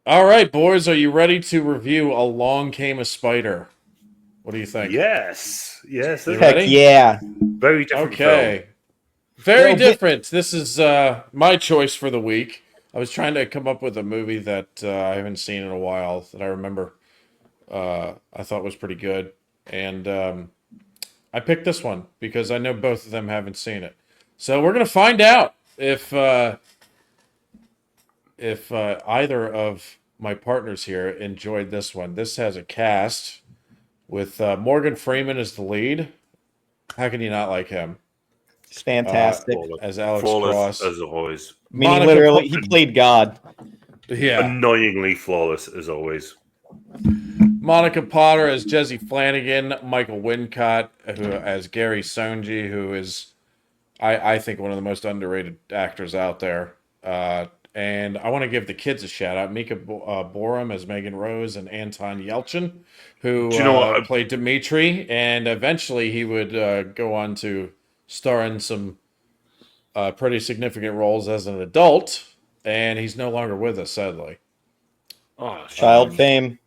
All right, boys, are you ready to review Along Came a Spider? What do you think? Yes. You This is a Heck ready? yeah. very different film. Okay. Very Yo, but different. This is my choice for the week. I was trying to come up with a movie that I haven't seen in a while that I remember I thought was pretty good. And I picked this one because I know both of them haven't seen it. So we're going to find out if either of my partners here enjoyed this one. This has a cast with Morgan Freeman as the lead. How can you not like him? it's Uh, fantastic. Flawless, as Alex flawless Cross, as always. Meaning Monica, literally, he played God. yeah, Annoyingly flawless as always. Monica Potter as Jesse Flanagan, Michael Wincott who as Gary Sonji, who is I think one of the most underrated actors out there. And I want to give the kids a shout out. Mika Borum as Megan Rose and Anton Yelchin, who Do you know what? played Dimitri. And eventually he would go on to star in some pretty significant roles as an adult. And he's no longer with us, sadly. Oh, Child shame. fame.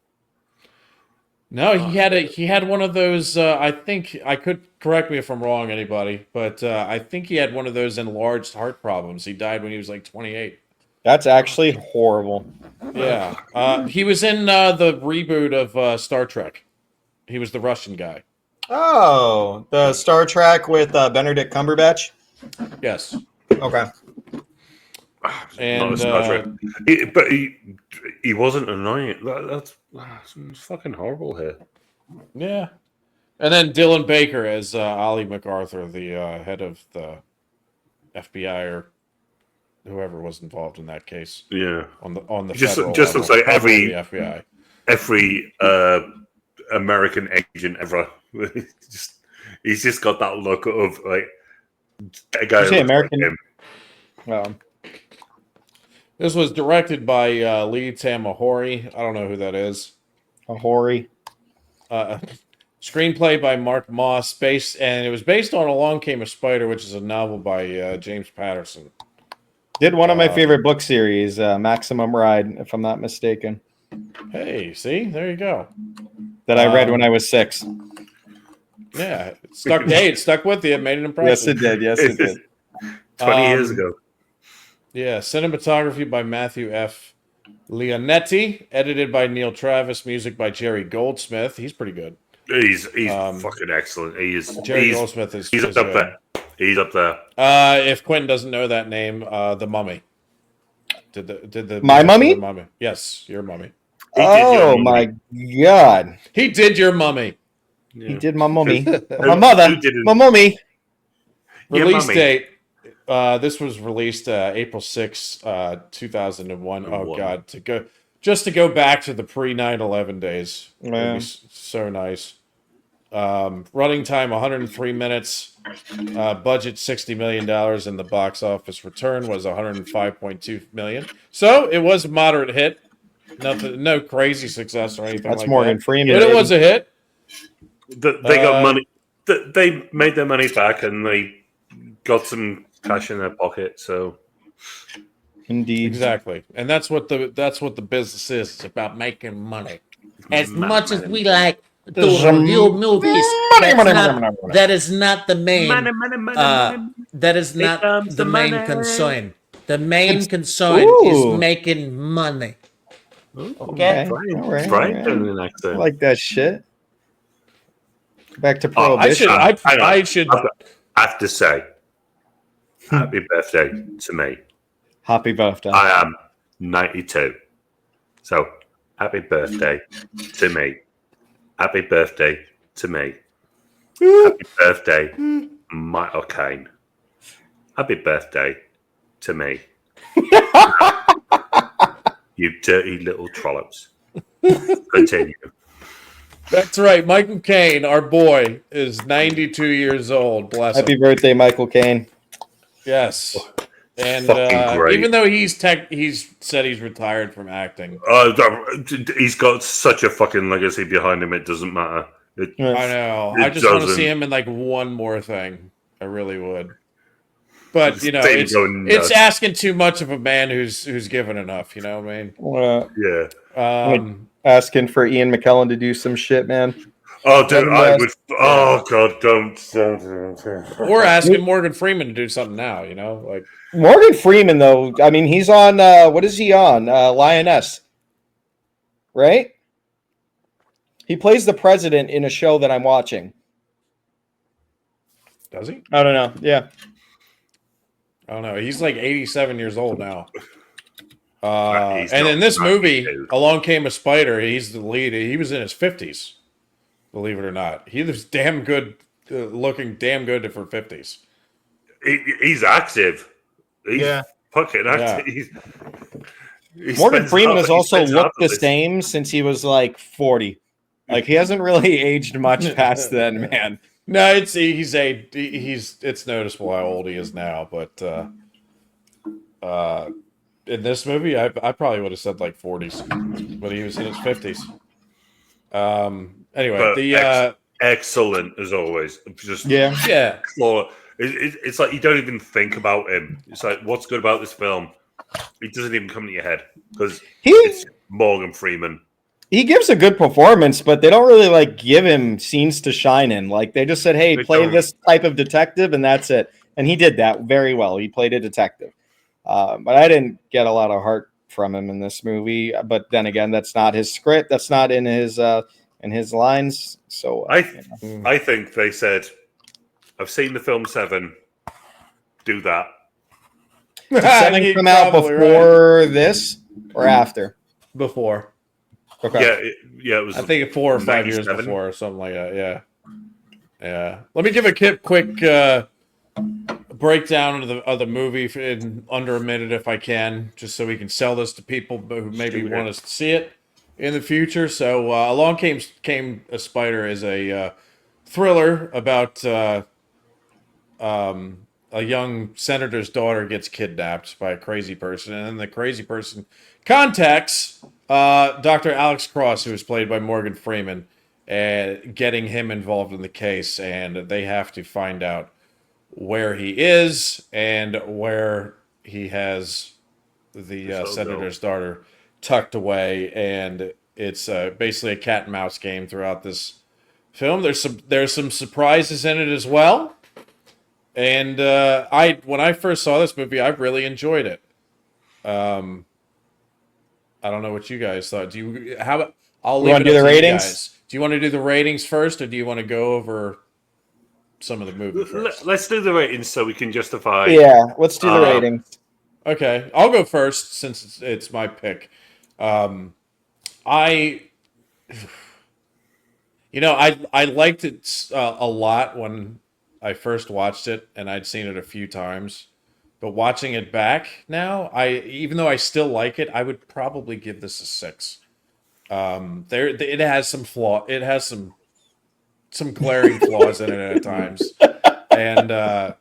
No, Oh, he had one of those. I think I could correct me if I'm wrong, anybody, but I think he had one of those enlarged heart problems. He died when he was like 28. That's actually horrible. Yeah, he was in the reboot of Star Trek. He was the Russian guy. Oh, the Star Trek with Benedict Cumberbatch? Yes, Okay. not a and Star Trek. But he wasn't annoying. That's fucking horrible here. yeah, and then Dylan Baker as Ollie MacArthur, the head of the FBI or whoever was involved in that case Yeah. on the He just federal just looks level, like probably the FBI. every American agent ever. just he's just got that look of like a Did guy you who say looks like American? him. This was directed by Lee Tamahori. I don't know who that is. Ahori. Uh, Screenplay by Mark Moss, and it was based on Along Came a Spider, which is a novel by James Patterson. Did one of my Um, favorite book series, Maximum Ride, if I'm not mistaken, Hey, see, there you go. that I read when I was 6. Yeah, it stuck. Hey, it stuck with you. It made an impression. Yes, it did. Yes, it did. 20 years ago. Yeah, cinematography by Matthew F. Leonetti, edited by Neil Travis, music by Jerry Goldsmith. He's pretty good. He's fucking excellent. Jerry Goldsmith is He's is up good. there. He's up there. If Quentin doesn't know that name, The Mummy. Did the My Mummy? The Mummy? Yes, your Mummy. Oh my God! He did your Mummy. He did my mummy, Who my mother, didn't? my mummy. Yeah, Release Mummy. date. This was released April 6, 2001. Oh One. God, to go back to the pre 9/11 days. It'd be Yeah. so nice. Running time 103 minutes. Budget $60 million, and the box office return was 105.2 million. So it was a moderate hit. Nothing, no crazy success or anything That's like Morgan that. Freeman. But it baby. was a hit. They got money. They made their money back, and they got some cash in their pocket. So Indeed. Exactly, and that's what the business is. It's about making money. As much as we like to review movies, that is not the main. That is Here not comes the the main money. concern. The main concern is Ooh. making money. Okay. All right. Brian all doing right. an I accent. like that shit. Back to Oh, I should. prohibition. I should. I have to say, happy birthday to me. Happy birthday. I am 92. So, happy birthday to me. Happy birthday to me. Happy birthday, Michael Caine. Happy birthday to me. You dirty little trollops. Continue. That's right. Michael Caine, our boy, is 92 years old. Bless Happy him. birthday, Michael Caine. Yes. And Fucking great. even though he's said he's retired from acting. He's got such a fucking legacy behind him, it doesn't matter. I know. I just want to see him in like one more thing. I really would. But you know, Same going it's nuts. asking too much of a man who's given enough. You know what I mean? Yeah. Asking for Ian McKellen to do some shit, man. Oh, dude, I would. Yeah. Oh, God, don't. Or asking Morgan Freeman to do something now. You know, like Morgan Freeman, though. I mean, he's on. What is he on? Lioness, right? He plays the president in a show that I'm watching. does he? I don't know. Yeah. I don't know. He's like 87 years old now. He's And not in this movie, 92. Along Came a Spider. He's the lead. He was in his 50s, believe it or not. He was damn good, looking damn good for 50s. He's active. He's fucking active. Yeah. Morgan Freeman has also spends half looked of the same since he was like 40. Like he hasn't really aged much past then, man. No, it's noticeable how old he is now, but in this movie, I probably would have said like 40s, but he was in his 50s. Anyway, But excellent as always. Just yeah. it's like you don't even think about him. It's like, what's good about this film? It doesn't even come to your head because it's Morgan Freeman. He gives a good performance, but they don't really like give him scenes to shine in. Like they just said, "Hey, play this type of detective," and that's it. And he did that very well. He played a detective, but I didn't get a lot of heart from him in this movie. But then again, that's not his script. That's not in his lines. So I think they said, "I've seen the film Seven. Do that." Did Seven come out before this or after? Before. Okay. Yeah, it was. I think 4 or 5 years before, or something like that. Yeah. Let me give a quick breakdown of the movie in under a minute, if I can, just so we can sell this to people who maybe want us to see it in the future. So, Along Came a Spider is a thriller about a young senator's daughter gets kidnapped by a crazy person, and then the crazy person contacts Dr. Alex Cross, who is played by Morgan Freeman, and getting him involved in the case, and they have to find out where he is and where he has the senator's daughter tucked away, and it's basically a cat and mouse game throughout this film. There's some surprises in it as well. And when I first saw this movie, I really enjoyed it. I don't know what you guys thought. I'll leave it up to you guys. Do you want to do the ratings first, or do you want to go over some of the movie first? Let's do the ratings so we can justify. Yeah, let's do the ratings. Okay, I'll go first since it's my pick. I liked it a lot when I first watched it, and I'd seen it a few times. But watching it back now, even though I still like it, I would probably give this a 6. It has some flaw. It has some glaring flaws in it at times, and I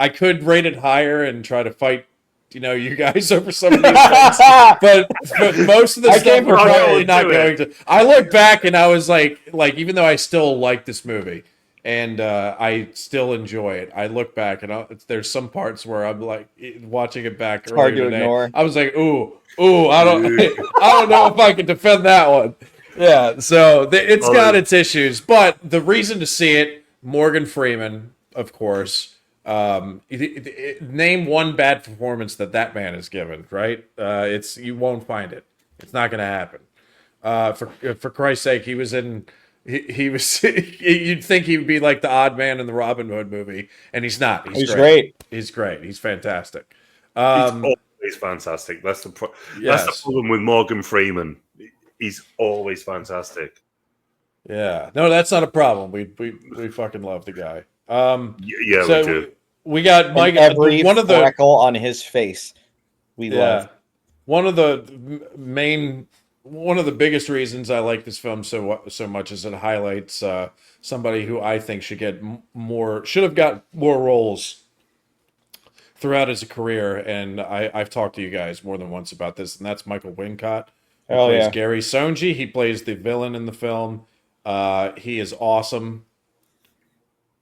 could rate it higher and try to fight, you guys over some of these things, but most of the stuff we're probably not going to. I look back and I was like, even though I still like this movie and I still enjoy it, I look back and there's some parts where I'm like watching it back earlier hard to today. Ignore. I was like, ooh, I don't know if I can defend that one. Yeah, so it's got its issues, but the reason to see it, Morgan Freeman, of course. Name one bad performance that man has given, right? You won't find it. It's not going to happen. For Christ's sake, he was in. He was. You'd think he would be like the odd man in the Robin Hood movie, and he's not. He's great. He's great. He's fantastic. He's always fantastic. That's the problem with Morgan Freeman. He's always fantastic. Yeah. No, that's not a problem. We fucking love the guy. We do. We got Mike. Every freckle on his face. We love. One of the biggest reasons I like this film so much is it highlights somebody who I think should have got more roles throughout his career, and I've talked to you guys more than once about this, and that's Michael Wincott. He plays Gary Sonji. He plays the villain in the film. He is awesome.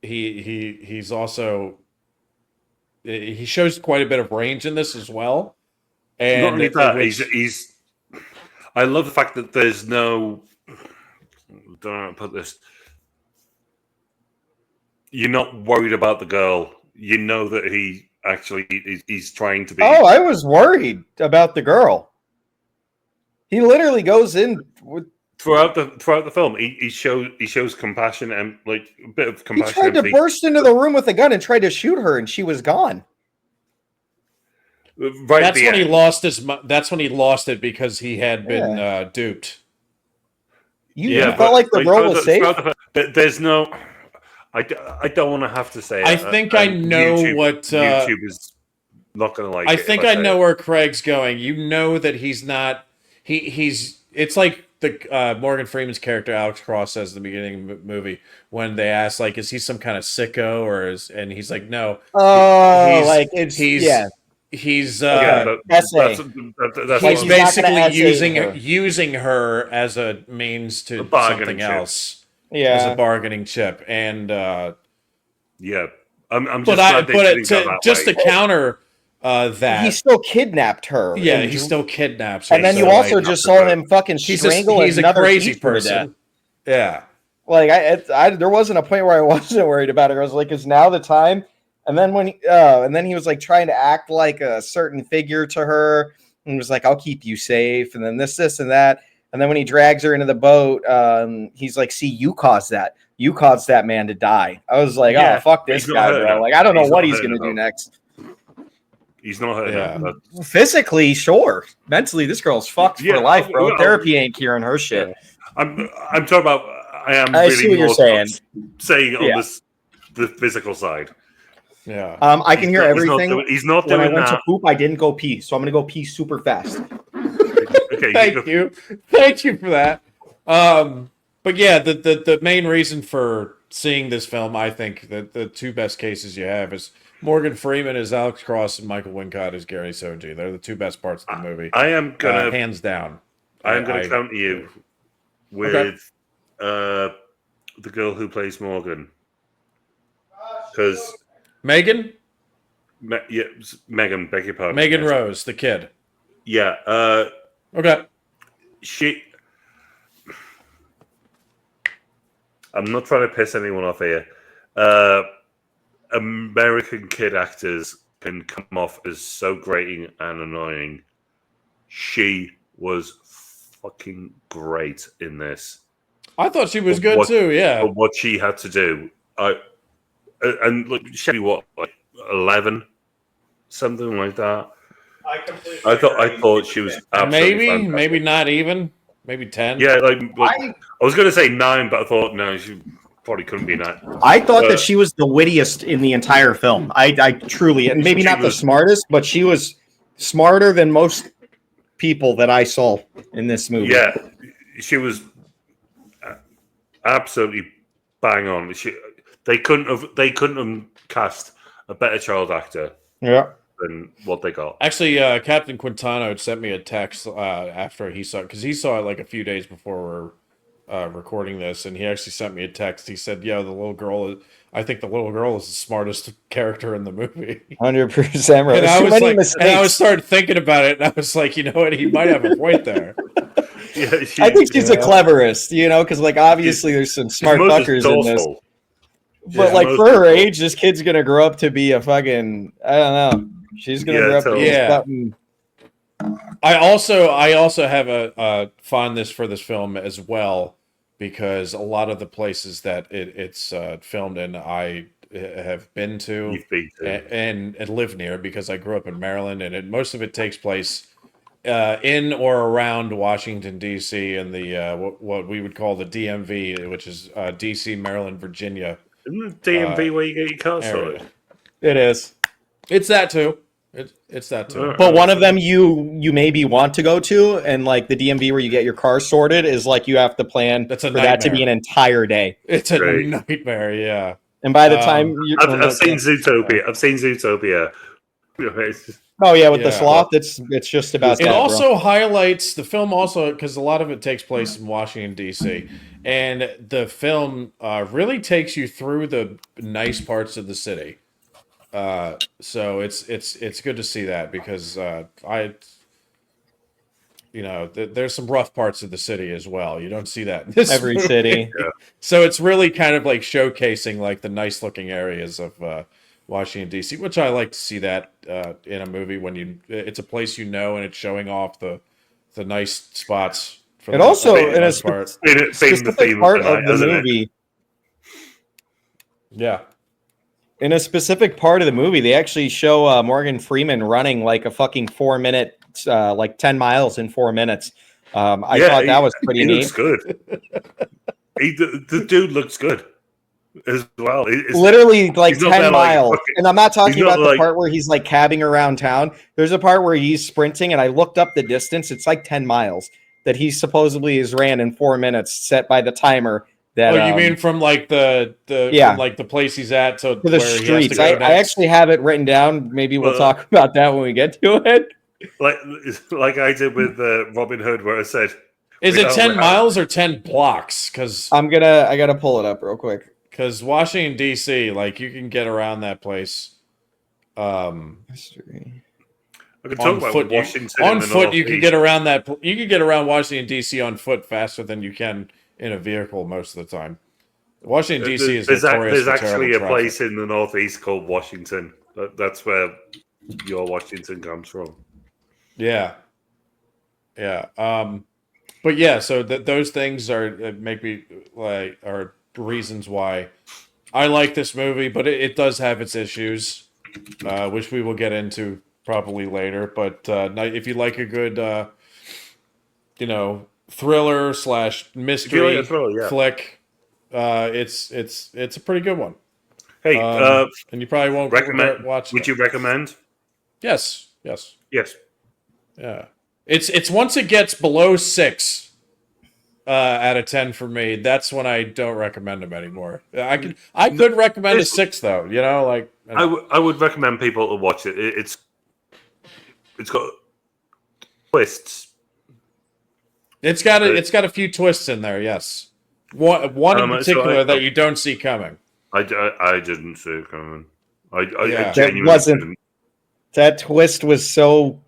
he's also he shows quite a bit of range in this as well. And not only that, he's. I love the fact that there's no. I don't know how to put this. You're not worried about the girl. You know that he actually he's trying to be. Oh, I was worried about the girl. He literally goes in with throughout the film. He shows compassion and like a bit of he compassion. tried to burst into the room with a gun and tried to shoot her, and she was gone. Right, that's when he lost his. That's when he lost it because he had been duped. You felt like the role was safe. There's no. I don't want to have to say. I think I know what YouTube is not going to like. I think I know where Craig's going. You know that he's not. He's. It's like the Morgan Freeman's character Alex Cross says at the beginning of the movie when they ask like, is he some kind of sicko or is? And he's like, no. Oh, like it's he's that's he's basically using her as a means to something else. Yeah, as a bargaining chip, and I'm just to counter that he still kidnapped her. Yeah, he still kidnaps her. And then you also just saw him fucking strangle he's another a crazy person. Yeah, like I there wasn't a point where I wasn't worried about it. I was like, is now the time? And then when he was like trying to act like a certain figure to her, and was like, I'll keep you safe, and then this and that. And then when he drags her into the boat, he's like, see, you caused that. You caused that man to die. I was like, oh, fuck this guy, bro. Like, I don't know what he's going to do next. He's not hurting. Physically, sure. Mentally, this girl's fucked for life, bro. Therapy ain't curing her shit. I'm talking about, I see what you're saying. Saying on the physical side. Yeah. I can hear everything. He's not doing that. When I went to poop, I didn't go pee. So I'm going to go pee super fast. Okay, Thank you for that. But yeah, the main reason for seeing this film, I think that the two best cases you have is Morgan Freeman as Alex Cross and Michael Wincott as Gary Soji. They're the two best parts of the movie. I am gonna hands down. I am gonna counter you with the girl who plays Morgan, because Megan. Megan. Beg your pardon. Megan Rose, the kid. Yeah. Okay. I'm not trying to piss anyone off here. American kid actors can come off as so grating and annoying. She was fucking great in this. I thought she was good too. Yeah. For what she had to do, and look, she what, like 11, something like that. I thought she was absolutely fantastic. Maybe not even, maybe 10. Yeah, I was going to say 9, but I thought no, she probably couldn't be 9. I thought that she was the wittiest in the entire film. I truly, and maybe not the smartest, but she was smarter than most people that I saw in this movie. Yeah, she was absolutely bang on. They couldn't have cast a better child actor. Yeah. Than what they got. Actually, Captain Quintano had sent me a text after he saw it, because he saw it like a few days before we're recording this, and he actually sent me a text. He said, "Yeah, I think the little girl is the smartest character in the movie." 100% right. And I was started thinking about it, and I was like, you know what, he might have a point there. I think she's the cleverest, because like obviously there's some smart fuckers in this. But like for her age, this kid's gonna grow up to be a fucking, I don't know. She's gonna grow up to be something. I also have a fondness for this film as well, because a lot of the places that it's filmed in, I have been to, and live near, because I grew up in Maryland, and most of it takes place in or around Washington D.C. and the what we would call the DMV, which is D.C., Maryland, Virginia. Isn't DMV where you get your car sorted? It is. It's that too. It's that too. But one of them you maybe want to go to, and like the DMV where you get your car sorted is like you have to plan for that to be an entire day. It's a nightmare, yeah. And by the time I've seen Zootopia. Oh yeah, with the sloth, it's just about it that. Also highlights the film also because a lot of it takes place in Washington D.C. and the film really takes you through the nice parts of the city. So it's good to see that because there's some rough parts of the city as well. You don't see that in this Every movie. city. Yeah. So it's really kind of like showcasing like the nice looking areas of Washington D.C., which I like to see that in a movie when it's a place and it's showing off the nice spots. It also in a part. specific part of the movie. Yeah. In a specific part of the movie, they actually show Morgan Freeman running like a fucking 4 minute, like 10 miles in 4 minutes. I thought that was pretty neat. Looks good. The dude looks good as well. Literally like 10 miles. Like, and I'm not talking about the part where he's like cabbing around town. There's a part where he's sprinting, and I looked up the distance. It's like 10 miles that he supposedly has ran in 4 minutes set by the timer. That, you mean from like from like the place he's at to the streets? I actually have it written down. Maybe we'll talk about that when we get to it. Like I did with Robin Hood, where I said, "Is it 10 miles or 10 blocks?" Because I gotta pull it up real quick. Because Washington D.C., like you can get around that place. History. I could talk about Washington on foot. You can get around that. You can get around Washington D.C. on foot faster than you can in a vehicle most of the time. Washington D.C. is notorious. There's actually a place in the Northeast called Washington. That's where your Washington comes from. Yeah. But yeah, so those things are reasons why I like this movie, but it does have its issues, which we will get into probably later. But if you like a good, thriller / mystery flick, it's a pretty good one. Hey, and you probably won't regret watching. Would you recommend? Yes. Yeah. It's once it gets below 6 out of 10 for me, that's when I don't recommend them anymore. I could recommend a 6 though. I would recommend people to watch it. It's got twists. It's got a few twists in there. Yes, one in particular that you don't see coming. I didn't see it coming. I genuinely that twist was so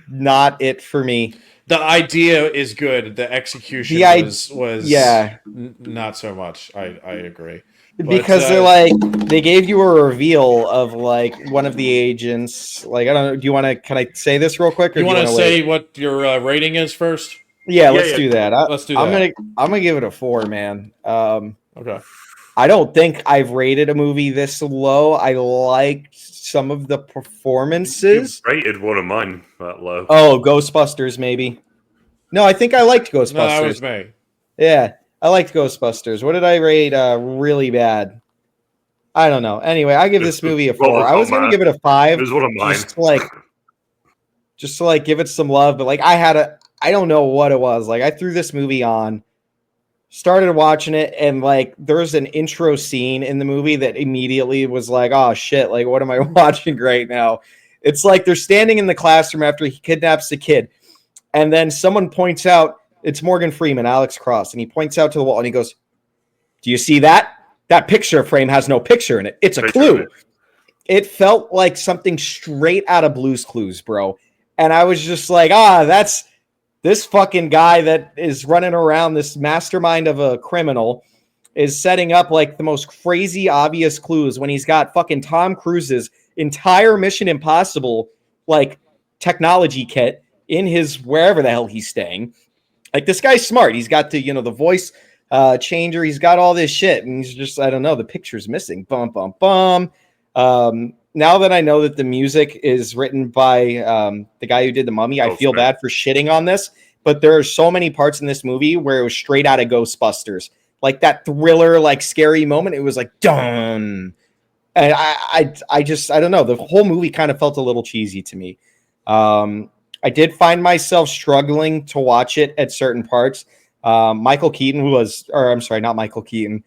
not it for me. The idea is good. The execution was not so much. I agree. Because they gave you a reveal of like one of the agents. Like, I don't know. Do you want to? Can I say this real quick? Or you want to say what your rating is first? Yeah, let's do that. Let's do that. I'm gonna give it a 4, man. Okay. I don't think I've rated a movie this low. I liked some of the performances. You rated one of mine that low. Oh, Ghostbusters, maybe. No, I think I liked Ghostbusters. No, that was me. Yeah, I liked Ghostbusters. What did I rate really bad? I don't know. Anyway, I give this movie a 4. I was going to give it a 5. It was one of mine. Just to give it some love. But I don't know what it was. I threw this movie on, started watching it, and there's an intro scene in the movie that immediately was like, oh shit, what am I watching right now? It's like they're standing in the classroom after he kidnaps the kid, and then someone points out, it's Morgan Freeman, Alex Cross, and he points out to the wall and he goes, do you see that? That picture frame has no picture in it. It's a clue. It felt like something straight out of Blue's Clues, bro. And I was just like, that's this fucking guy that is running around, this mastermind of a criminal, is setting up the most crazy obvious clues when he's got fucking Tom Cruise's entire Mission Impossible technology kit in his wherever the hell he's staying. This guy's smart. He's got the voice changer. He's got all this shit, and he's just, I don't know, the picture's missing. Bum bum bum. Now that I know that the music is written by the guy who did The Mummy, I feel bad for shitting on this, but there are so many parts in this movie where it was straight out of Ghostbusters. That thriller, scary moment, it was done. And I don't know. The whole movie kind of felt a little cheesy to me. I did find myself struggling to watch it at certain parts. Michael Keaton not Michael Keaton.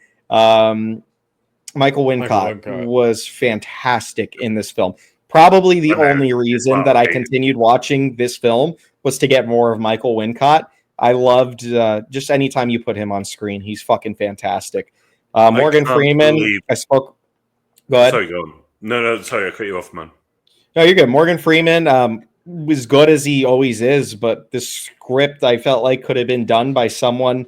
Michael Wincott was fantastic in this film. Probably the only reason that I continued watching this film was to get more of Michael Wincott. I loved just anytime you put him on screen, he's fucking fantastic. Morgan Freeman, I spoke. Go ahead. Sorry, go on. No, sorry, I cut you off, man. No, you're good. Morgan Freeman was good as he always is, but the script I felt like could have been done by someone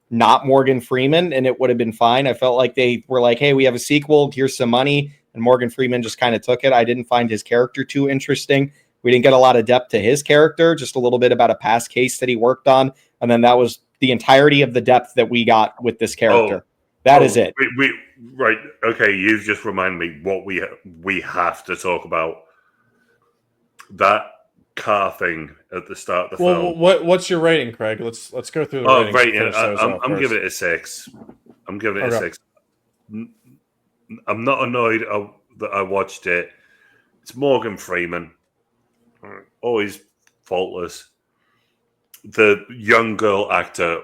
not Morgan Freeman, and it would have been fine. I felt like they were like, hey, we have a sequel, here's some money, and Morgan Freeman just kind of took it. I didn't find his character too interesting. We didn't get a lot of depth to his character, just a little bit about a past case that he worked on, and then that was the entirety of the depth that we got with this character. That is it. Right. Okay, you've just reminded me what we have to talk about. That car thing at the start of the film. What's your rating, Craig? Let's go through the rating. I'm giving it a 6. I'm giving it a 6. I'm not annoyed that I watched it. It's Morgan Freeman, always faultless. The young girl actor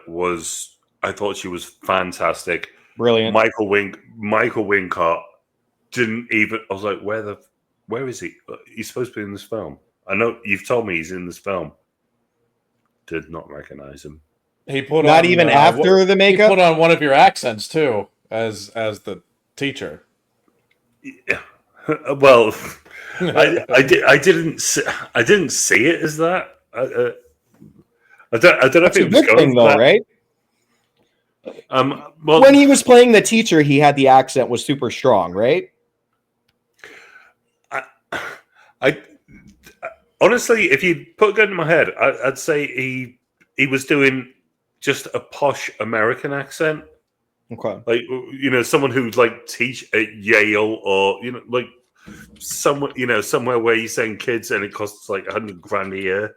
I thought she was fantastic. Brilliant. Michael Wincott didn't even. I was like, where is he? He's supposed to be in this film. I know you've told me he's in this film. Did not recognize him. He put not on, even after the makeup. He put on one of your accents too, as the teacher. Yeah. Well, I didn't see it as that. I don't know if it was going though, right? Well, when he was playing the teacher, he had the accent was super strong, right? I honestly, if you put a gun in my head, I'd say he was doing just a posh American accent. Okay, like someone who'd like teach at Yale or like somewhere where you're saying kids and it costs like $100,000 a year.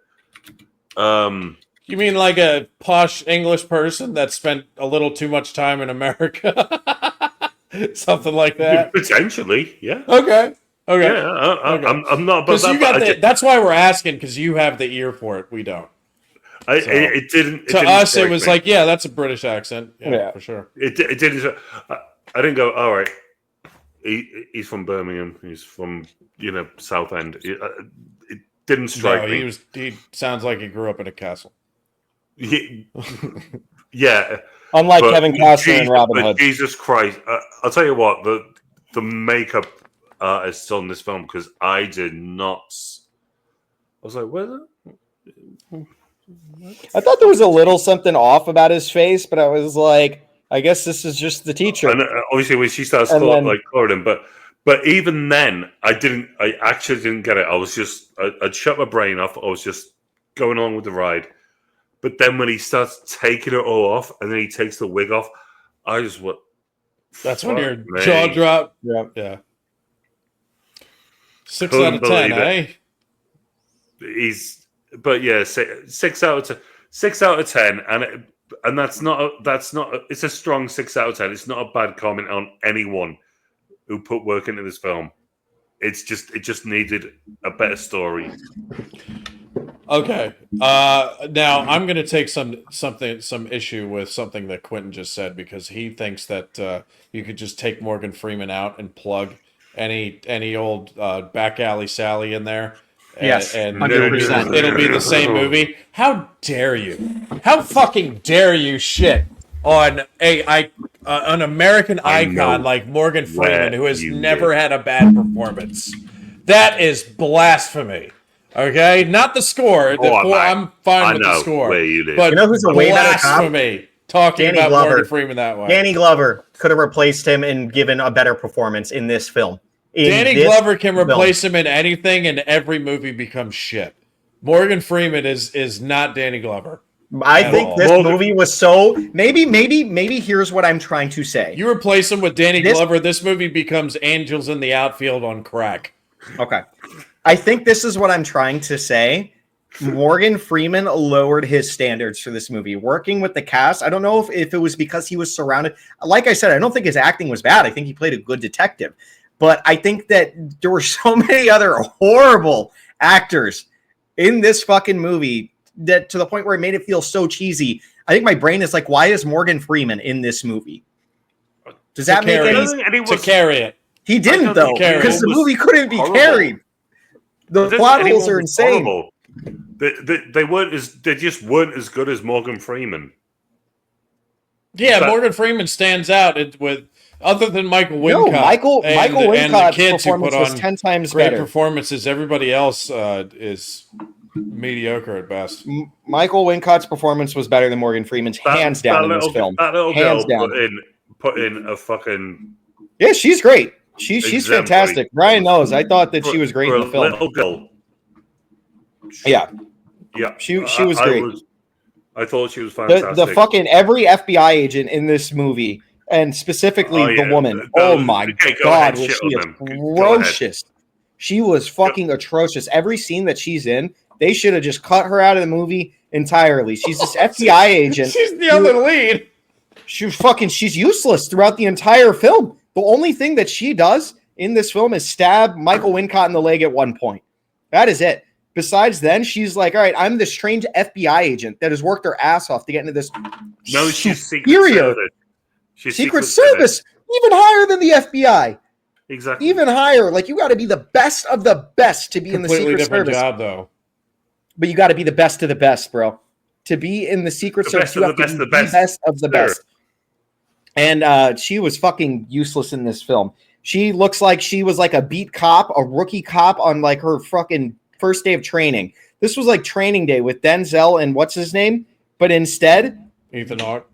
You mean like a posh English person that spent a little too much time in America? Something like that? Potentially, yeah. Okay. Yeah, I'm not about that. That's why we're asking, because you have the ear for it. We don't. It didn't. To us, it was like, yeah, that's a British accent. Yeah, for sure. It didn't. I didn't go, all right, he's from Birmingham. He's from, South End. It didn't strike me. He sounds like he grew up in a castle. Yeah. Unlike Kevin Costner and Robin Hood. Jesus Christ. I'll tell you what, the makeup artists on this film, because I did not. I was like, where? I thought there was a little something off about his face, but I was like, I guess this is just the teacher. And obviously, when she starts calling him, but even then, I actually didn't get it. I was just, I'd shut my brain off. I was just going on with the ride. But then when he starts taking it all off, and then he takes the wig off, I just went. That's when your jaw dropped. Yeah. 6 out of 10, eh? But yeah, 6 out of 10. 6 out of 10, and that's not. It's a strong 6 out of 10. It's not a bad comment on anyone who put work into this film. It just needed a better story. Okay. Now I'm going to take some issue with something that Quentin just said, because he thinks that you could just take Morgan Freeman out and plug any old back alley Sally in there. Yes, and 100%. It'll be the same movie. How dare you? How fucking dare you shit on an American icon like Morgan Freeman, who has never had a bad performance? That is blasphemy. Okay, not the score. I'm fine with the score. But who's a way better cop? Talking about Morgan Freeman that way. Danny Glover could have replaced him and given a better performance in this film. Danny Glover can replace him in anything, and every movie becomes shit. Morgan Freeman is not Danny Glover. I think this movie was so maybe here's what I'm trying to say. You replace him with Danny Glover, this movie becomes Angels in the Outfield on crack. Okay. I think this is what I'm trying to say. Morgan Freeman lowered his standards for this movie. Working with the cast, I don't know if it was because he was surrounded. Like I said, I don't think his acting was bad. I think he played a good detective. But I think that there were so many other horrible actors in this fucking movie that to the point where it made it feel so cheesy. I think my brain is like, why is Morgan Freeman in this movie? Does that make any sense? To carry it. He didn't, though, because the movie couldn't be carried. The plot holes are insane. Horrible. They just weren't as good as Morgan Freeman. Yeah, Morgan Freeman stands out with other than Michael Wincott. No, Michael Wincott's the kids who performance put was on 10 times great better. performances. Everybody else is mediocre at best. Michael Wincott's performance was better than Morgan Freeman's, hands down, in this film. That little Hands girl down. put in a fucking... Yeah, she's great. She's fantastic. Ryan knows. I thought that she was great in the film. Little girl. Yeah. Yeah. She was great. I thought she was fantastic. The fucking every FBI agent in this movie, and specifically the woman. Oh my God, was she atrocious. She was fucking atrocious. Every scene that she's in, they should have just cut her out of the movie entirely. She's this FBI agent. She's the other lead. She's useless throughout the entire film. The only thing that she does in this film is stab Michael Wincott in the leg at one point. That is it. Besides then, she's like, all right, I'm this trained FBI agent that has worked her ass off to get into this. No, she's Secret Service. She's Secret Service, even higher than the FBI. Exactly. Even higher. Like, you got to be the best of the best to be in the Secret Service. Completely different job, though. But you got to be the best of the best, bro. To be in the Secret Service, you have to be the best of the best. And she was fucking useless in this film. She looks like she was like a beat cop, a rookie cop on like her fucking first day of training. This was like training day with Denzel and what's his name? But instead... Ethan Hawke.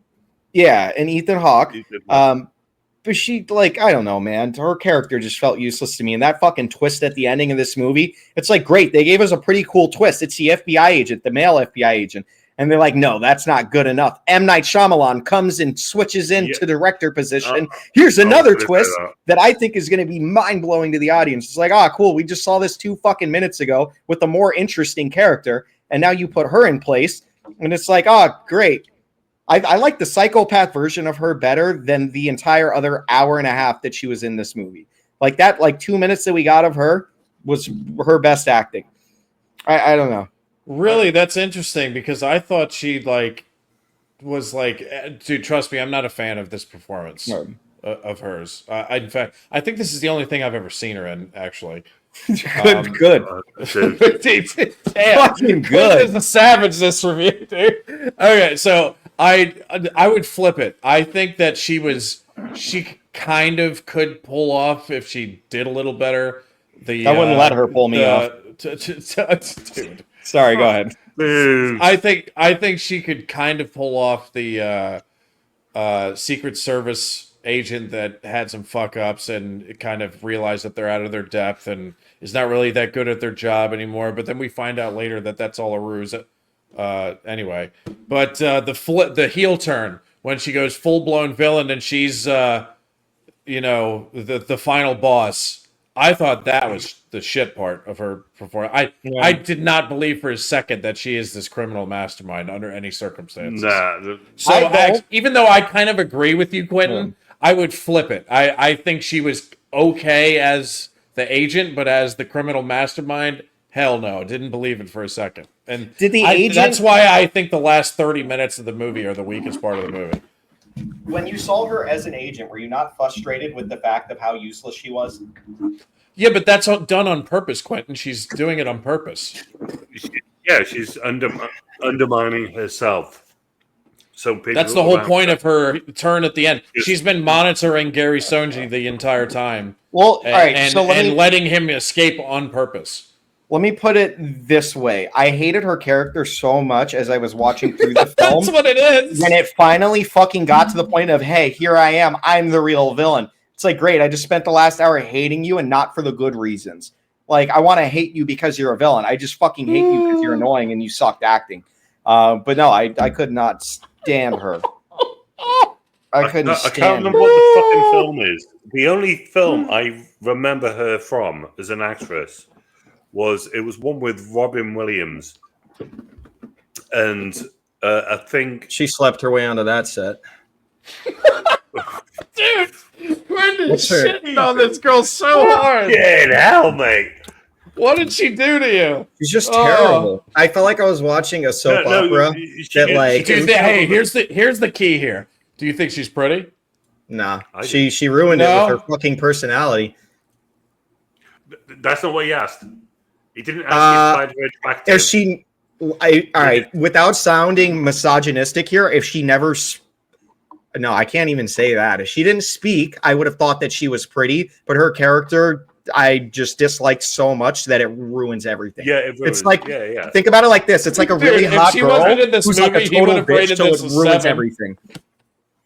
Yeah, and Ethan Hawke. But she, like, I don't know, man. Her character just felt useless to me. And that fucking twist at the ending of this movie, it's like, great. They gave us a pretty cool twist. It's the FBI agent, the male FBI agent. And they're like, no, that's not good enough. M. Night Shyamalan comes and switches into director position. Here's another twist that I think is going to be mind-blowing to the audience. It's like, cool. We just saw this 2 fucking minutes ago with a more interesting character. And now you put her in place. And it's like, great. I like the psychopath version of her better than the entire other hour and a half that she was in this movie. Like that, like 2 minutes that we got of her was her best acting. I don't know. Really, that's interesting because I thought she was like, dude, trust me, I'm not a fan of this performance of hers. In fact, I think this is the only thing I've ever seen her in, actually. Good. Damn, fucking good. Is the savage this review, dude. Okay, so I would flip it. I think that she kind of could pull off if she did a little better. I wouldn't let her pull me off. Dude. Sorry, go ahead. I think she could kind of pull off the Secret Service agent that had some fuck ups and kind of realized that they're out of their depth and is not really that good at their job anymore. But then we find out later that that's all a ruse. Anyway, but the heel turn when she goes full blown villain and she's the final boss. I thought that was the shit part of her performance. I did not believe for a second that she is this criminal mastermind under any circumstances. Even though I kind of agree with you, Quentin, I would flip it. I think she was okay as the agent, but as the criminal mastermind, hell no. Didn't believe it for a second. And did the agent? That's why I think the last 30 minutes of the movie are the weakest part of the movie. When you saw her as an agent, were you not frustrated with the fact of how useless she was? Yeah, but that's done on purpose, Quentin. She's doing it on purpose. She's undermining herself. So that's the whole point of her turn at the end. She's been monitoring Gary Sonji the entire time. Well, all right, and letting him escape on purpose. Let me put it this way. I hated her character so much as I was watching through the film. That's what it is. When it finally fucking got to the point of, hey, here I am. I'm the real villain. It's like, great. I just spent the last hour hating you and not for the good reasons. Like, I want to hate you because you're a villain. I just fucking hate you because you're annoying and you sucked acting. But no, I could not stand her. I can't remember what the fucking film is. The only film I remember her from as an actress was one with Robin Williams, and I think she slept her way onto that set. Dude, Brendan's shitting on this girl so hard. Get out, mate. What did she do to you? She's just terrible. I felt like I was watching a soap opera. Hey, here's the key here. Do you think she's pretty? Nah, she ruined it with her fucking personality. That's not what he asked. He didn't ask you to find her attractive. If she, all right, without sounding misogynistic here, if she never, no, I can't even say that. If she didn't speak, I would have thought that she was pretty, but her character, I just disliked so much that it ruins everything. Yeah, it ruins. It's like, yeah. think about it like this. It's like a really hot girl who's like a total bitch, so it ruins everything.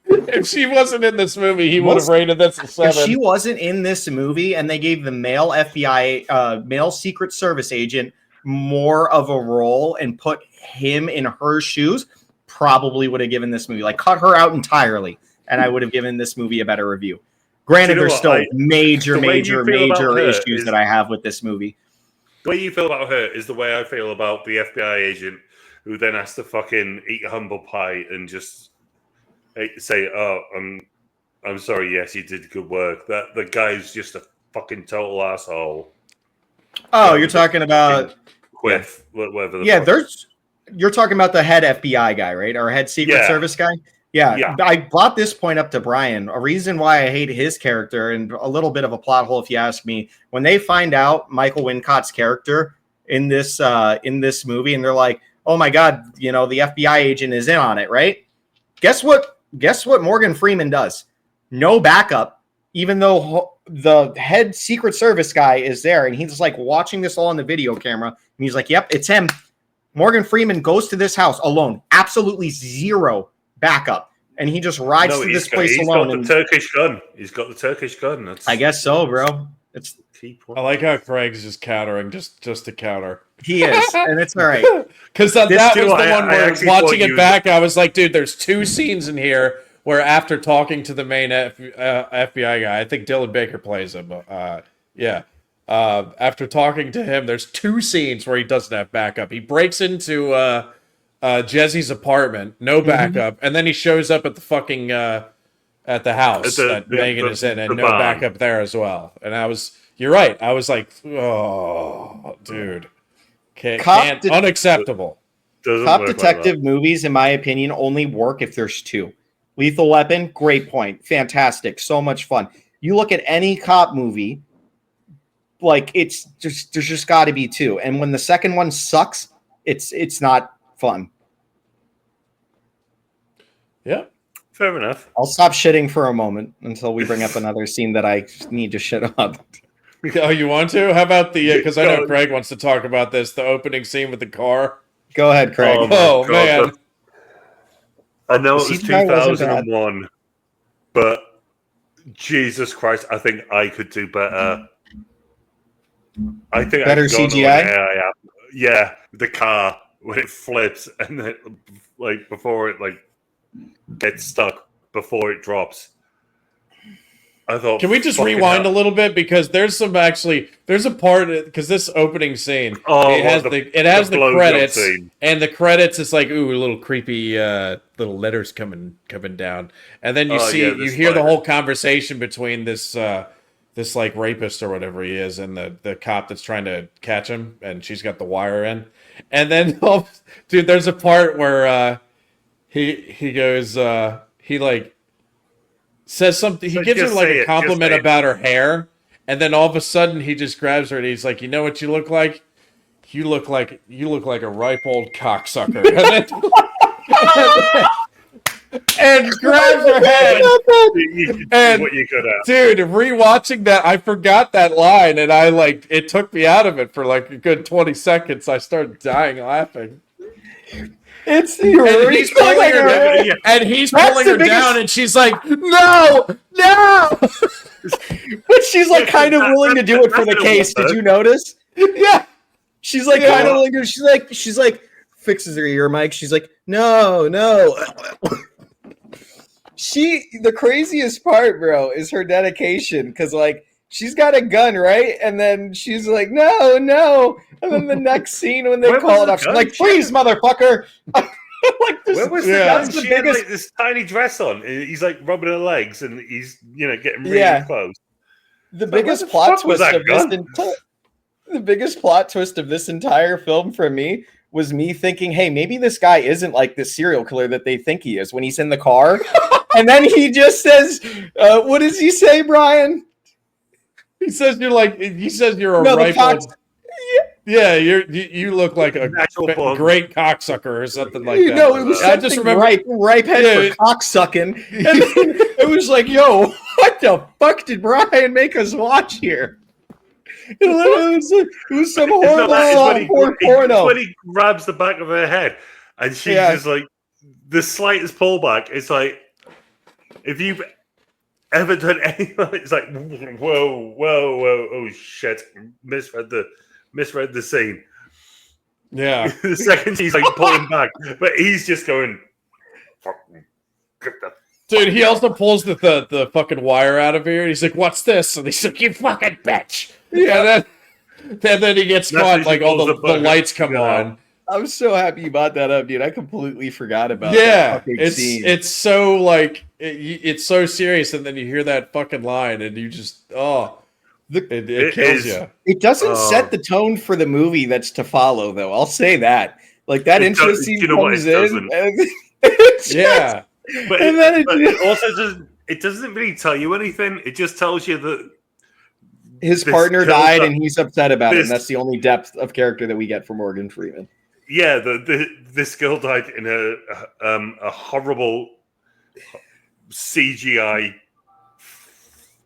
If she wasn't in this movie, he would have rated this a 7. If she wasn't in this movie and they gave the male FBI, male Secret Service agent more of a role and put him in her shoes, probably would have given this movie, like cut her out entirely, and I would have given this movie a better review. Granted, there's still major issues that I have with this movie. The way you feel about her is the way I feel about the FBI agent who then has to fucking eat humble pie and just say, "Oh, I'm sorry. Yes, you did good work." That the guy's just a fucking total asshole. Oh, you're talking about Quiff, whatever. You're talking about the head FBI guy, right? Or head Secret Service guy. Yeah, I brought this point up to Brian. A reason why I hate his character, and a little bit of a plot hole, if you ask me, when they find out Michael Wincott's character in this movie, and they're like, "Oh my God, the FBI agent is in on it," right? Guess what Morgan Freeman does? No backup, even though the head Secret Service guy is there, and he's like watching this all on the video camera, and he's like, "Yep, it's him." Morgan Freeman goes to this house alone, absolutely zero backup, and he just rides to this place alone. He's got the Turkish gun. He's got the Turkish gun. I guess so, bro. It's key point. I like how Craig's just countering, just to counter. He is, and it's all right. Because that was the one where watching it back, I was like, dude, there's 2 scenes in here where after talking to the main FBI guy, I think Dylan Baker plays him. After talking to him, there's 2 scenes where he doesn't have backup. He breaks into Jesse's apartment, no backup, and then he shows up at the fucking at the house that Megan is in, and no backup there as well. And you're right. I was like, oh, dude, can't unacceptable. Cop detective movies, in my opinion, only work if there's 2. Lethal Weapon, great point, fantastic, so much fun. You look at any cop movie, like there's just got to be 2, and when the second one sucks, it's not fun. Yeah, fair enough. I'll stop shitting for a moment until we bring up another scene that I need to shit on. Oh, you want to? How about because I know Craig wants to talk about this, the opening scene with the car. Go ahead, Craig. Oh man. I know it was 2001, but Jesus Christ, I think I could do better. I think better CGI. Yeah, the car when it flips and then before it gets stuck before it drops. I thought. Can we just rewind a little bit, because there's a part, because this opening scene it has the credits, and the credits is like, ooh, a little creepy little letters coming down, and then you hear the whole conversation between this rapist or whatever he is and the cop that's trying to catch him, and she's got the wire in, and then dude, there's a part where he goes says something. He gives her a compliment about her hair, and then all of a sudden he just grabs her and he's like, "You know what you look like? You look like a ripe old cocksucker." And grabs her head. And what you could have. Dude, rewatching that, I forgot that line, and it took me out of it for a good 20 seconds. I started dying laughing. He's pulling her down, and she's like, "No!" But she's kind of willing to do it for the case. Did you notice? Yeah. She's kind of willing to. She's like fixes her ear mic. She's like, "No." The craziest part, bro, is her dedication, because she's got a gun, right? And then she's like, "No." And then the next scene when they call it up, she's like, "Please, motherfucker." Where was the gun? She had this tiny dress on. He's rubbing her legs, and he's getting really close. The biggest plot twist of this entire film for me was me thinking, hey, maybe this guy isn't the serial killer that they think he is, when he's in the car. And then he just says, what does he say, Brian? He says you're a rifle. Yeah, you look like a Natural born. great cocksucker or something like You that. know, it was I something just remember ripe head Yeah. for cocksucking. And then it was like, yo, what the fuck did Brian make us watch here? It was some horrible porno. when he grabs the back of her head and she's just like the slightest pullback. It's like if you've ever done anything, it's like whoa, oh shit, misread the scene. Yeah. The second he's like pulling back, but he's just going. Dude, he also pulls the fucking wire out of here. And he's like, "What's this?" And he's like, "You fucking bitch!" Yeah, and then he gets caught. Like all the lights come on. I'm so happy you brought that up, dude. I completely forgot about that. Yeah, it's so like it's so serious, and then you hear that fucking line, and you just it kills you. It doesn't set the tone for the movie that's to follow, though. I'll say that. Like that intro scene comes in. Yeah. But it doesn't really tell you anything. It just tells you that his partner died and he's upset about it. And that's the only depth of character that we get from Morgan Freeman. Yeah, this girl died in a horrible CGI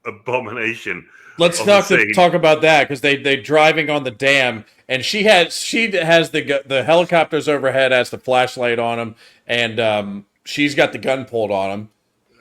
abomination. Let's talk about that because they're driving on the dam, and she has the helicopters overhead, has the flashlight on them, and she's got the gun pulled on him.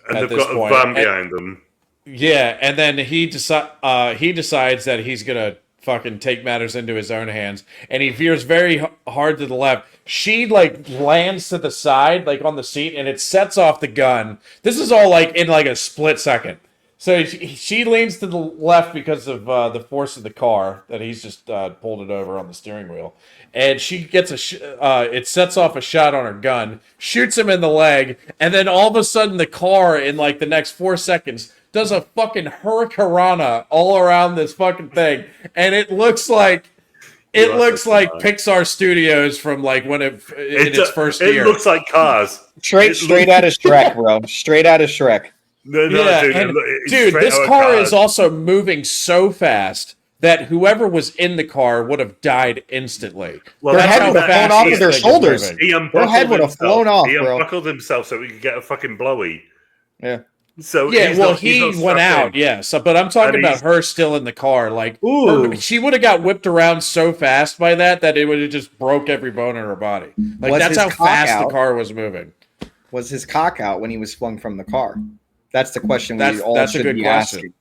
And they've got a van behind them. Yeah, and then he decides that he's gonna fucking take matters into his own hands, and he veers very hard to the left. She like lands to the side, like on the seat, and it sets off the gun. This is all like in like a split second. So she leans to the left because of the force of the car that he's just pulled it over on the steering wheel, and she gets it sets off a shot on her gun, shoots him in the leg, and then all of a sudden the car in like the next 4 seconds does a fucking hurricanrana all around this fucking thing, and it looks like Pixar Studios from like when in its first year. It looks like Cars. Straight out of Shrek, bro. Straight out of Shrek. No, dude, this car is also moving so fast that whoever was in the car would have died instantly. Well, their head would have flown off of their shoulders. Their head would have flown off, bro. He unbuckled himself so he could get a fucking blowy. Yeah. So he went out. Yeah. So, but I'm talking about her still in the car. Like, she would have got whipped around so fast by that it would have just broke every bone in her body. Like that's how fast the car was moving. Was his cock out when he was flung from the car? That's the question we all should be asking.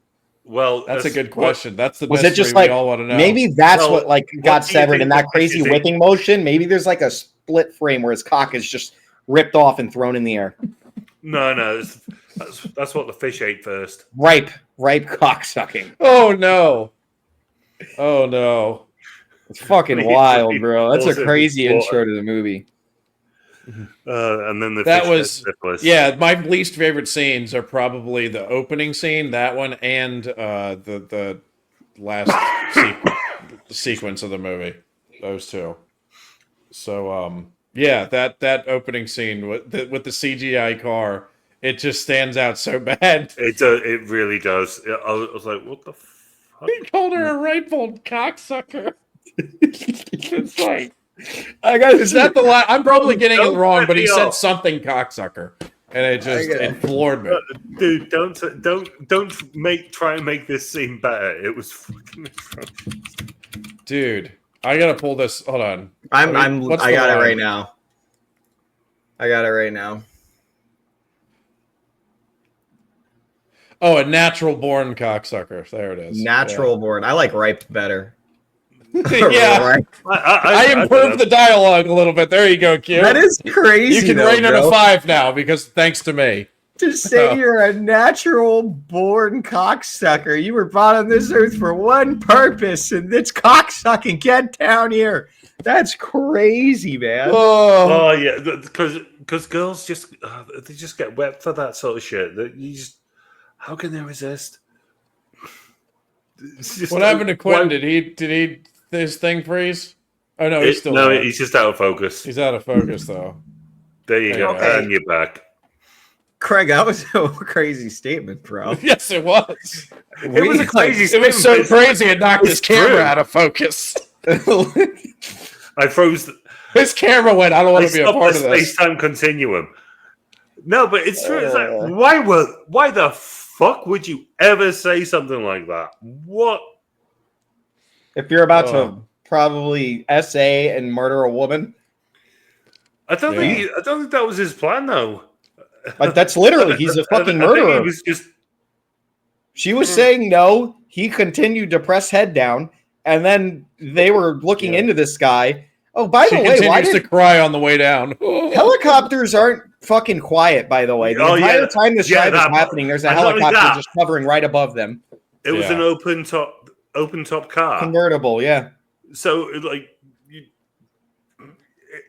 Well, that's a good question. That's the was best it just we like all want to know. Maybe that's what like got severed in that crazy whipping motion. Maybe there's like a split frame where his cock is just ripped off and thrown in the air. No, that's what the fish ate first. Ripe cock sucking. Oh no! It's fucking wild, bro. That's a crazy intro to the movie. And then my least favorite scenes are probably the opening scene, that one, and the last sequence of the movie. Those two. So that opening scene with the CGI car, it just stands out so bad. It really does. I was like, what the fuck? He called her a rifled cocksucker. It's like. Is that the line? I'm probably getting it wrong, but he said something cocksucker, and it floored me. Dude, don't try and make this scene better. It was fucking atrocious. Dude, I gotta pull this. Hold on. I got it right now. Oh, a natural born cocksucker. There it is. Natural born. I like ripe better. Yeah, right. I improved the dialogue a little bit. There you go, Q. That is crazy. You can rate it a 5 now because thanks to me. To say you're a natural born cocksucker. You were brought on this earth for one purpose, and it's cocksucking. Get down here. That's crazy, man. Oh yeah, because girls just they just get wet for that sort of shit. How can they resist? What happened to Quentin? Did he his thing freeze? Oh no, he's still there. He's just out of focus. He's out of focus though. There you go. Okay. And you're back. Craig, that was a crazy statement, bro. Yes, it was. It was a crazy statement. It was so crazy it knocked his camera out of focus. I froze. His camera went. I don't want to be a stopped part the of this. space-time continuum. No, but it's true. It's like, why the fuck would you ever say something like that? What? If you're about to probably essay and murder a woman, I don't think that was his plan, though. like that's literally he's a fucking murderer. I think he was just. She was saying no. He continued to press head down, and then they were looking into this guy. Oh, by the way, why continues to cry on the way down? Helicopters aren't fucking quiet? By the way, the entire time this drive is happening, there's a helicopter just hovering right above them. It was an open top car, convertible. Yeah. So like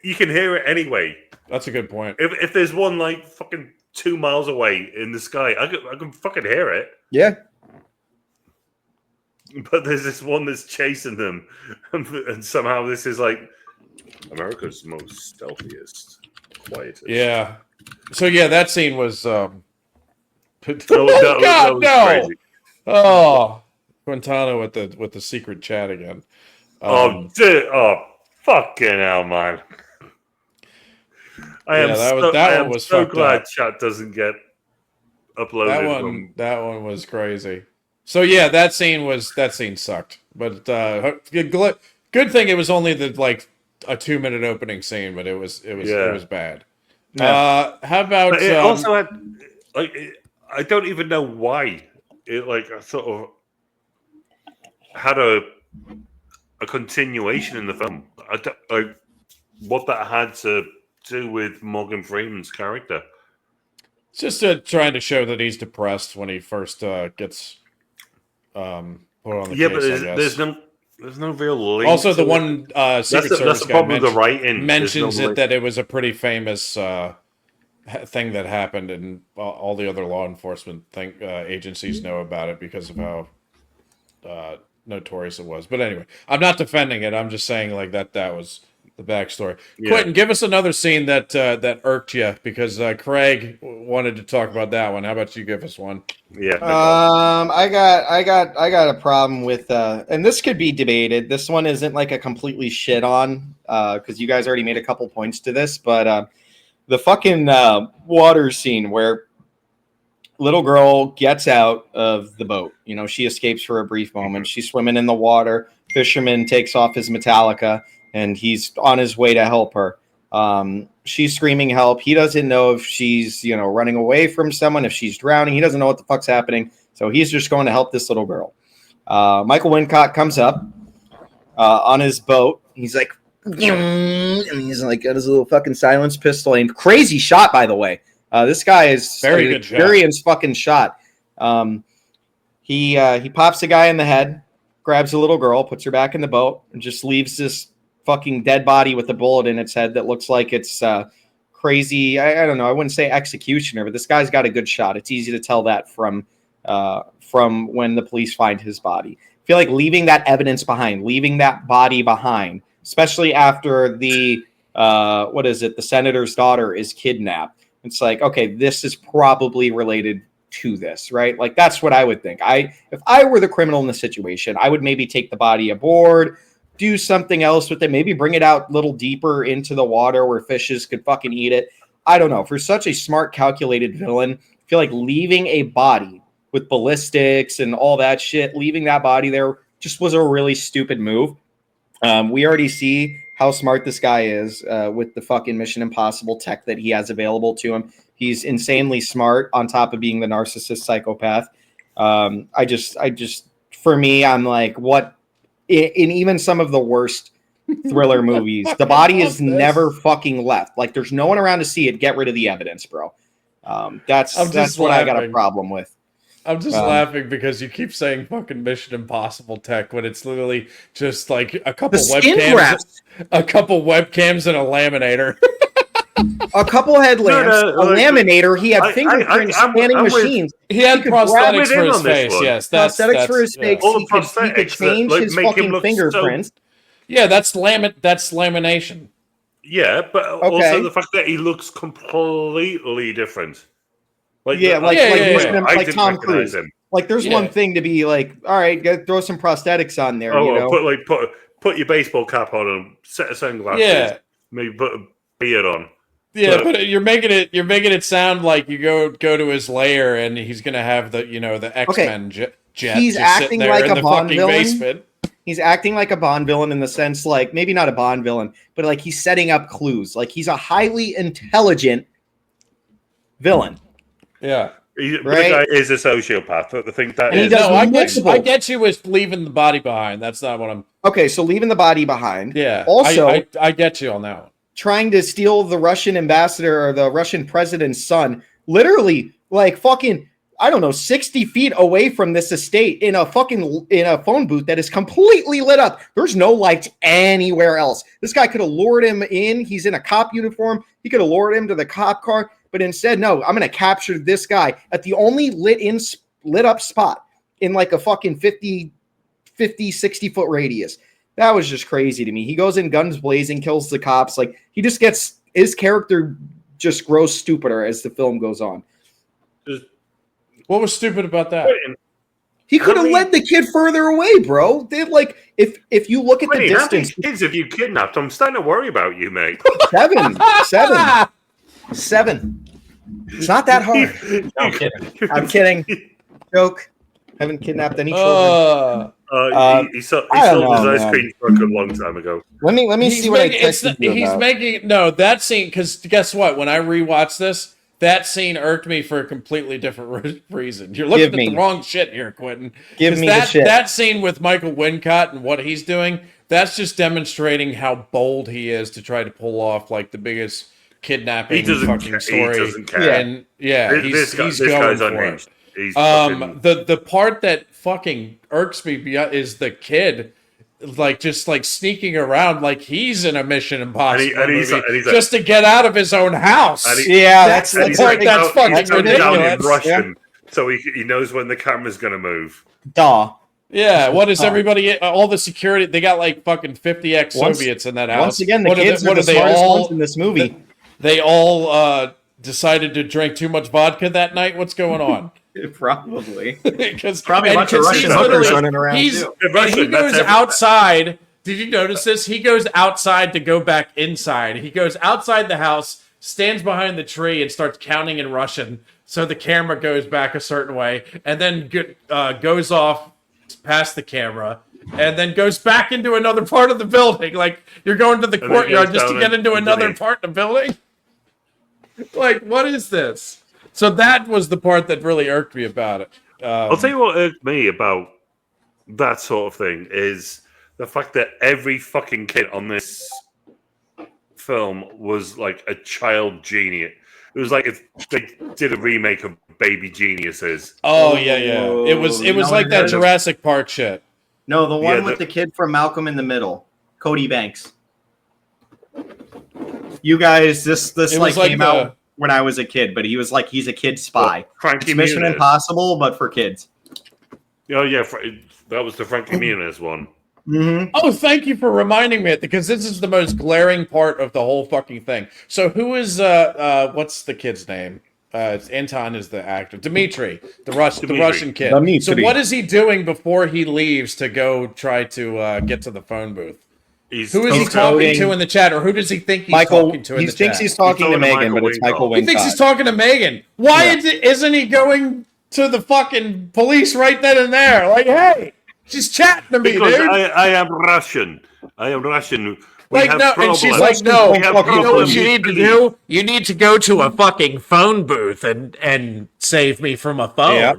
you can hear it anyway. That's a good point. If there's one like fucking 2 miles away in the sky, I can fucking hear it. Yeah. But there's this one that's chasing them, and somehow this is like America's most stealthiest, quietest. Yeah. So yeah, that scene was. that was crazy. Oh, Quintana with the secret chat again. Oh, fucking hell, man! I am so glad chat doesn't get uploaded. That one was crazy. So yeah, that scene sucked. But good thing it was only a 2-minute opening scene, but it was bad. Yeah. How about? But it also had I don't even know why it sort of had a continuation in the film. What that had to do with Morgan Freeman's character. It's just trying to show that he's depressed when he first gets put on the case. But there's no real link. Also, the one Secret Service guy mentions that it was a pretty famous thing that happened, and all the other law enforcement agencies know about it because of how notorious it was. But anyway, I'm not defending it. I'm just saying that was the backstory. Yeah. Quentin, give us another scene that irked you, because Craig wanted to talk about that one. How about you give us one? Yeah. I got a problem with and this could be debated. This one isn't like a completely shit on because you guys already made a couple points to this, but the fucking water scene where little girl gets out of the boat. You know, she escapes for a brief moment. She's swimming in the water. Fisherman takes off his Metallica, and he's on his way to help her. She's screaming help. He doesn't know if she's, running away from someone, if she's drowning. He doesn't know what the fuck's happening. So he's just going to help this little girl. Michael Wincott comes up on his boat. He's like, and he's like got his little fucking silence pistol aim. Crazy shot, by the way. This guy is very good shot. Experienced fucking shot. He pops the guy in the head, grabs a little girl, puts her back in the boat, and just leaves this fucking dead body with a bullet in its head that looks like it's crazy. I don't know. I wouldn't say executioner, but this guy's got a good shot. It's easy to tell that from when the police find his body. I feel like leaving that evidence behind, leaving that body behind, especially after the the senator's daughter is kidnapped. It's like, okay, this is probably related to this, right? Like, that's what I would think. If I were the criminal in the situation, I would maybe take the body aboard, do something else with it, maybe bring it out a little deeper into the water where fishes could fucking eat it. I don't know. For such a smart, calculated villain, I feel like leaving a body with ballistics and all that shit, leaving that body there just was a really stupid move. We already see how smart this guy is with the fucking Mission Impossible tech that he has available to him. He's insanely smart on top of being the narcissist psychopath. I just, for me, I'm like, what? In even some of the worst thriller movies, the body is never fucking left. Like, there's no one around to see it. Get rid of the evidence, bro. That's what I got a problem with. I'm just laughing because you keep saying fucking Mission Impossible tech when it's literally just like a couple webcams and a laminator. A couple headlamps, a laminator. He had fingerprints scanning machines. He had prosthetics for his face. Yes, prosthetics for his face. All he could change his fucking fingerprints. Yeah, that's lamination. Yeah, but also the fact that he looks completely different. Like Tom Cruise. Like, there's one thing to be like, all right, throw some prosthetics on there. put your baseball cap on and set of sunglasses. Yeah. Maybe put a beard on. Yeah, but you're making it sound like you go to his lair and he's gonna have the X-Men jet He's just acting sitting there like in a the Bond fucking villain. basement. He's acting like a Bond villain in the sense, like, maybe not a Bond villain, but like he's setting up clues. Like he's a highly intelligent villain. Yeah. But the guy is a sociopath. I think that And he is. does I get you with leaving the body behind. That's not what I'm. Okay, so leaving the body behind. Yeah. Also, I get you on that one. Trying to steal the Russian ambassador or the Russian president's son, literally like fucking, I don't know, 60 feet away from this estate in a phone booth that is completely lit up. There's no lights anywhere else. This guy could have lured him in. He's in a cop uniform. He could have lured him to the cop car, but instead, no, I'm going to capture this guy at the only lit up spot in like a fucking 50, 60 foot radius. That was just crazy to me. He goes in guns blazing, kills the cops. Like, he just gets, his character just grows stupider as the film goes on. What was stupid about that? He could have led the kid further away, bro. They like, if you look at the How many distance. kids have you kidnapped? I'm starting to worry about you, mate. Seven. It's not that hard. No, I'm kidding. I'm kidding. Joke. Haven't kidnapped any children. He sold his ice cream truck a long time ago. Let me see what I texted you about. making that scene, because guess what? When I rewatched this, that scene irked me for a completely different reason. You're looking at the wrong shit here, Quentin. Give me the shit. That scene with Michael Wincott and what he's doing, that's just demonstrating how bold he is to try to pull off like the biggest kidnapping fucking story. He doesn't care. And he's this going guy's for unhinged. it. The part that fucking irks me is the kid, like just like sneaking around like he's in a Mission Impossible movie just to get out of his own house. That's the part that's fucking ridiculous. Down in Russian, so he knows when the camera's gonna move. Duh. Yeah, what is everybody? All the security, they got like fucking 50 ex-Soviets in that house. Once again, the kids are the smartest ones in this movie. They all decided to drink too much vodka that night. What's going on? Probably. Probably a bunch of Russian hookers running around too. He goes outside. Did you notice this? He goes outside to go back inside. He goes outside the house, stands behind the tree, and starts counting in Russian. So the camera goes back a certain way, and then goes off past the camera, and then goes back into another part of the building. Like you're going to the courtyard just to get into another part of the building. Like, what is this? So that was the part that really irked me about it. I'll tell you what irked me about that sort of thing is the fact that every fucking kid on this film was like a child genius. It was like if they did a remake of Baby Geniuses. Oh yeah. It was like that Jurassic Park shit. No, the one with the kid from Malcolm in the Middle, Cody Banks. You guys, this came out when I was a kid, but he's a kid spy. Frankie it's Mission Impossible, but for kids. Oh yeah, that was the Frankie Muniz one. Mm-hmm. Oh, thank you for reminding me, because this is the most glaring part of the whole fucking thing. So who is what's the kid's name? Anton is the actor. Dimitri, the Russian kid. Dimitri. So what is he doing before he leaves to go try to get to the phone booth? Who is he talking to in the chat, or who does he think he's talking to in the chat? He thinks he's talking to Megan, but it's Michael Wincott. He thinks he's talking to Megan. Why isn't he going to the fucking police right then and there? Like, hey, she's chatting to me, because dude. I am Russian. We like, have no, problems. and she's like, no, you know what you need to do? You need to go to a fucking phone booth and save me from a phone. Yeah.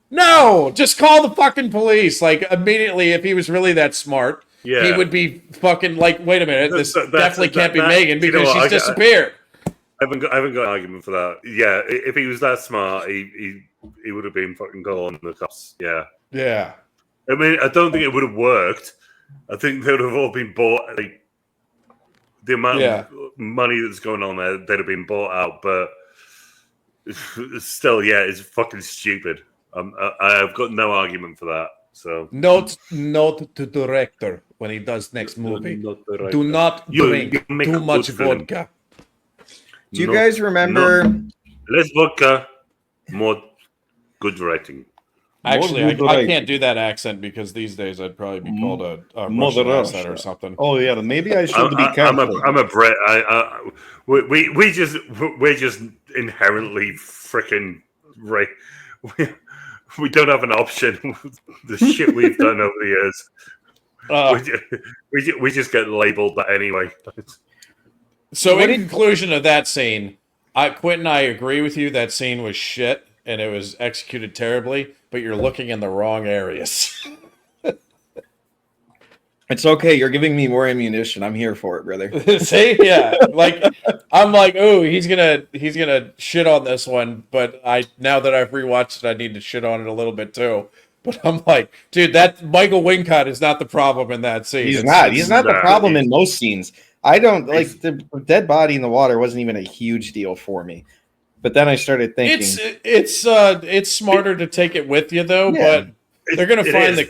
No, just call the fucking police. Like, immediately, if he was really that smart, he would be fucking like, wait a minute, this definitely can't be Megan because she's disappeared. I haven't got an argument for that. Yeah, if he was that smart, he would have been fucking calling the cops. Yeah. Yeah. I mean, I don't think it would have worked. I think they would have all been bought. Like, the amount of money that's going on there, they'd have been bought out. But still, it's fucking stupid. I've got no argument for that. So note to director when he does next movie. Do not drink too much vodka. Do you guys remember? Less vodka, more good writing. Actually, I can't do that accent because these days I'd probably be called a Russian accent or something. Oh yeah, maybe I should be careful. I'm a Brit. We're just inherently freaking right. We don't have an option. The shit we've done over the years, we just get labeled that anyway. So, in conclusion of that scene, Quentin, I agree with you. That scene was shit and it was executed terribly. But you're looking in the wrong areas. It's okay. You're giving me more ammunition. I'm here for it, brother. See, yeah, like I'm like, oh, he's gonna shit on this one. But now that I've rewatched it, I need to shit on it a little bit too. But I'm like, dude, that Michael Wincott is not the problem in that scene. He's not the problem in most scenes. I don't like the dead body in the water wasn't even a huge deal for me. But then I started thinking it's smarter to take it with you though, but they're gonna find the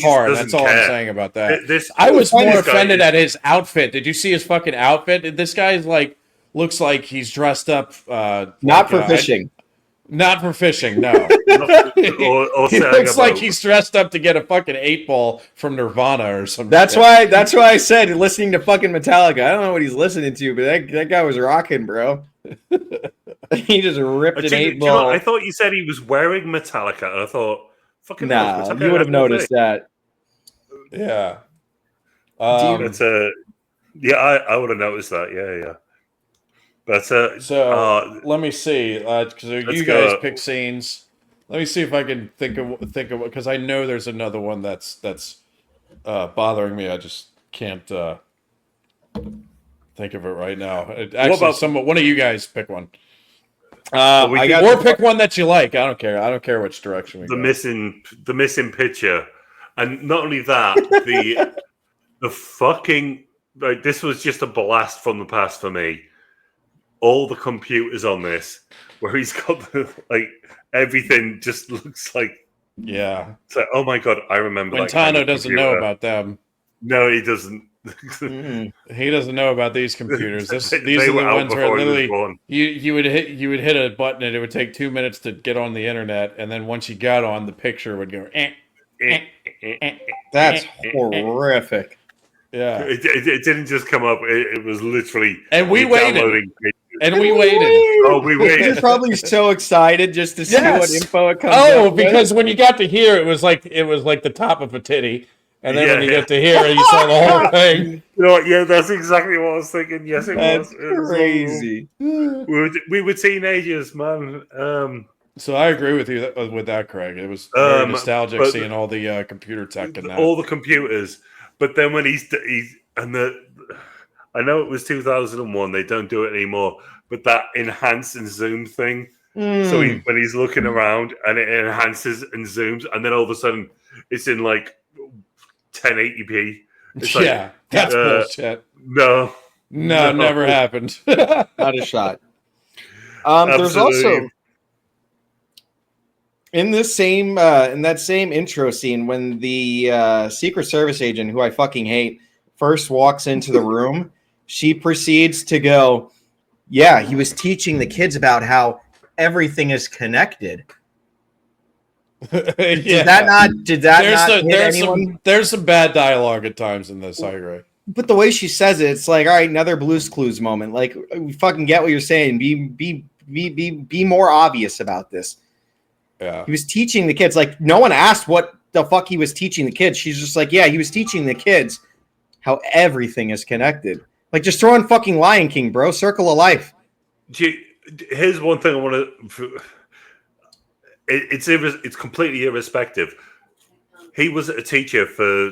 car. That's all I'm saying about that. I was more offended at his outfit. Did you see his fucking outfit? This guy's like looks like he's dressed up not for fishing. Not for fishing, no. He looks like he's dressed up to get a fucking 8-ball from Nirvana or something. That's why I said listening to fucking Metallica. I don't know what he's listening to, but that guy was rocking, bro. He just ripped an 8-ball. I thought you said he was wearing Metallica, and I thought, fucking you would have noticed that. Yeah. I would have noticed that. Yeah. But let me see, because you guys pick scenes. Let me see if I can think of because I know there's another one that's bothering me. I just can't think of it right now. Actually, one of you guys pick one. Pick one that you like. I don't care. I don't care which direction we go. The missing picture, and not only that, the fucking this was just a blast from the past for me. All the computers on this, where he's got everything just looks like It's like, oh my god, I remember. Quintano doesn't know about them. No, he doesn't. He doesn't know about these computers. These are the ones where literally you would hit a button and it would take 2 minutes to get on the internet, and then once you got on, the picture would go. That's horrific. Yeah, it didn't just come up. It was literally. And we waited. We waited. Oh, we waited. You're probably so excited just to see what info it comes. Oh, because when you got to here, it was like the top of a titty. And then when you get to here, you saw the whole thing. You know what? Yeah, that's exactly what I was thinking. Yes, it was. Crazy. We were teenagers, man. So I agree with you with that, Craig. It was very nostalgic seeing all the computer tech and that. All the computers. But then when I know it was 2001. They don't do it anymore. But that enhance and zoom thing. So when he's looking around and it enhances and zooms, and then all of a sudden it's in 1080p. It's that's bullshit. No, never happened. Not a shot. There's also in that same intro scene when the Secret Service agent, who I fucking hate, first walks into the room, she proceeds to go, "Yeah, he was teaching the kids about how everything is connected." Did that not hit anyone? There's some bad dialogue at times in this, I agree. But the way she says it, it's like, all right, another Blue's Clues moment. Like, we fucking get what you're saying. Be more obvious about this. Yeah. He was teaching the kids. Like, no one asked what the fuck he was teaching the kids. She's just like, yeah, he was teaching the kids how everything is connected. Like, just throw in fucking Lion King, bro. Circle of Life. Here's one thing I want to... It's completely irrespective. He was a teacher for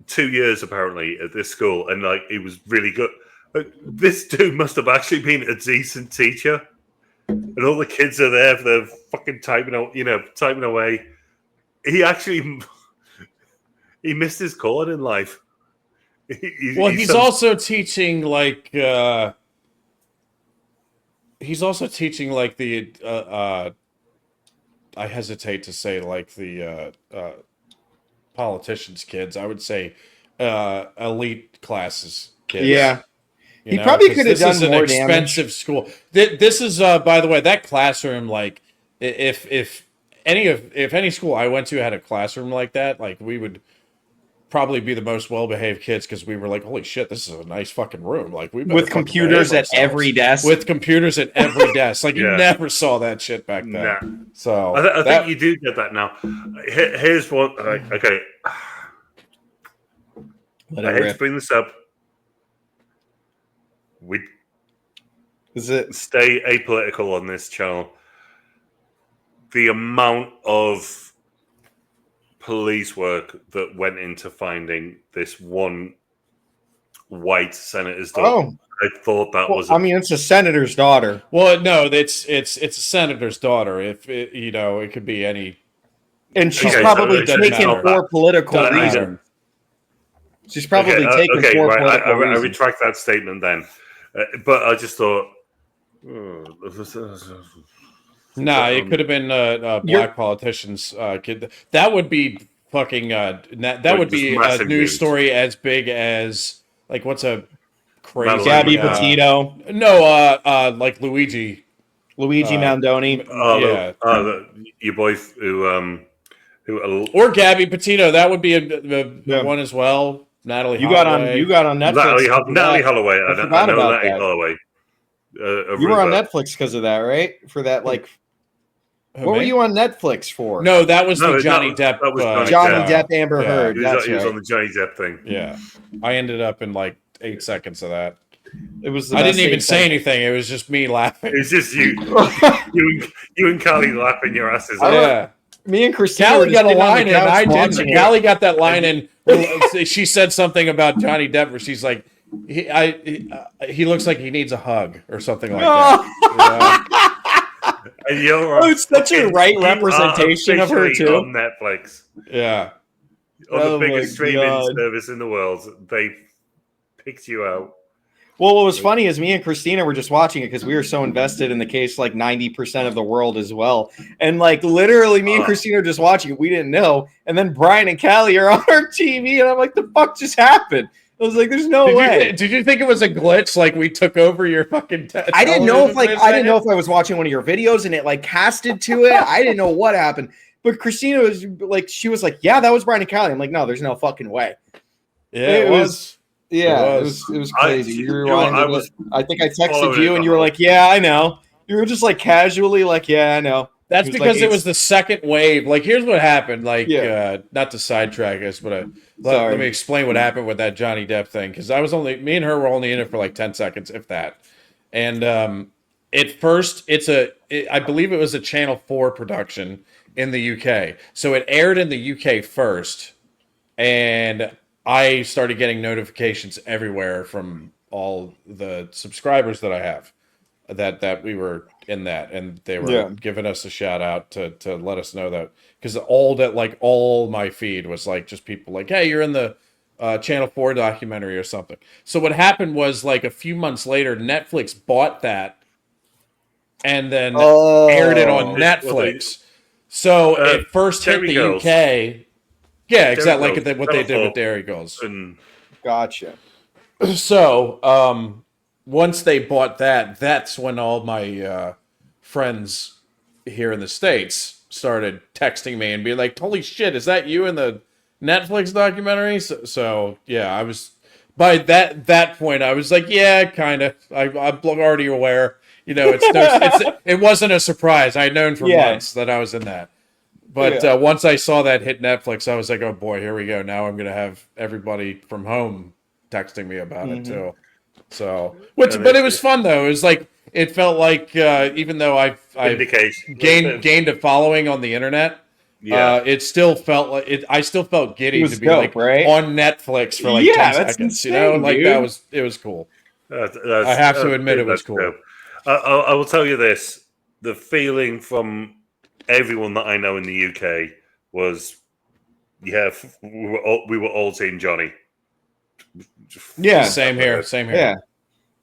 2 years apparently at this school, and he was really good. This dude must have actually been a decent teacher, and all the kids are there for the fucking typing away. He missed his calling in life. He's also teaching the. I hesitate to say the politicians' kids. I would say elite classes kids. Yeah, he probably could have done more damage. This is an expensive school. This is, by the way, that classroom. If if any school I went to had a classroom like that, like we would probably be the most well-behaved kids because we were like, holy shit, this is a nice fucking room. Like we with computers at every desk. With computers at every desk. Like you never saw that shit back then. Nah. So I think you do get that now. Here's one. Okay. I hate to bring this up. We stay apolitical on this channel. The amount of police work that went into finding this one white senator's daughter. I thought that was. I mean, it's a senator's daughter. Well, no, it's a senator's daughter. If it, it could be any. And she's probably taken for political reasons. She's probably taken for political reasons. I retract that statement then. But I just thought. Nah, it could have been black politicians' kid. That would be fucking. That would be a news story as big as like what's a crazy Gabby Petito? No, like Luigi Mandoni. Your boy who or Gabby Petito. That would be a one as well. Natalie. You got on Netflix. Natalie Holloway. I know Natalie Holloway. You were on Netflix because of that, right? For that, like. What were you on Netflix for? No, that was the Johnny Depp. That was Johnny Depp, Amber Heard. He was on the Johnny Depp thing. Yeah, I ended up in like 8 seconds of that. It was. I didn't even say anything. It was just me laughing. It was just you, you and Callie laughing your asses off. Yeah. Me and Christina. Callie got a line in. I didn't. Callie got that line in. She said something about Johnny Depp where she's like, he looks like he needs a hug or something like that. And you're it's such a right representation of her too. On Netflix, yeah, on the biggest streaming service in the world, they picked you out. Well, what was funny is me and Christina were just watching it because we were so invested in the case, like 90% of the world as well, and like literally, me and Christina were just watching it. We didn't know, and then Brian and Callie are on our TV, and I'm like, "The fuck just happened?" I was like, "There's no way." Did you think it was a glitch? Like we took over your fucking? I didn't know if I didn't know if I was watching one of your videos and it like casted to it. I didn't know what happened. But Christina was like, she was like, "Yeah, that was Brian and Callie." I'm like, "No, there's no fucking way." Yeah, it was. Yeah, it was crazy. I think I texted you and you were like, "Yeah, I know." You were just like casually like, "Yeah, I know." That's because it was the second wave. Like, here's what happened. Like, not to sidetrack us, but let me explain what happened with that Johnny Depp thing. Because me and her were only in it for like 10 seconds, if that. And at first, I believe it was a Channel 4 production in the UK. So it aired in the UK first. And I started getting notifications everywhere from all the subscribers that I have that we were in that, and they were giving us a shout out to let us know that, because all my feed was like just people like, hey, you're in the Channel 4 documentary or something. So what happened was like a few months later, Netflix bought that and then aired it on Netflix. So it first hit the UK. Yeah, exactly like what they did with Dairy Girls. Gotcha. So once they bought that, that's when all my friends here in the States started texting me and being like, holy shit, is that you in the Netflix documentary? So yeah, I was, by that point, I was like, yeah, kind of. I'm already aware. It wasn't a surprise. I had known for months that I was in that. But once I saw that hit Netflix, I was like, oh boy, here we go. Now I'm going to have everybody from home texting me about it too. So, but it was fun though. It was like, it felt like even though I've gained a following on the internet, it still felt like it. I still felt giddy to be dope, like on Netflix for like 10 seconds. Insane, like dude. it was cool. I have to admit it was cool. I will tell you this: the feeling from everyone that I know in the UK was, we were all team Johnny. Yeah, same here. Yeah.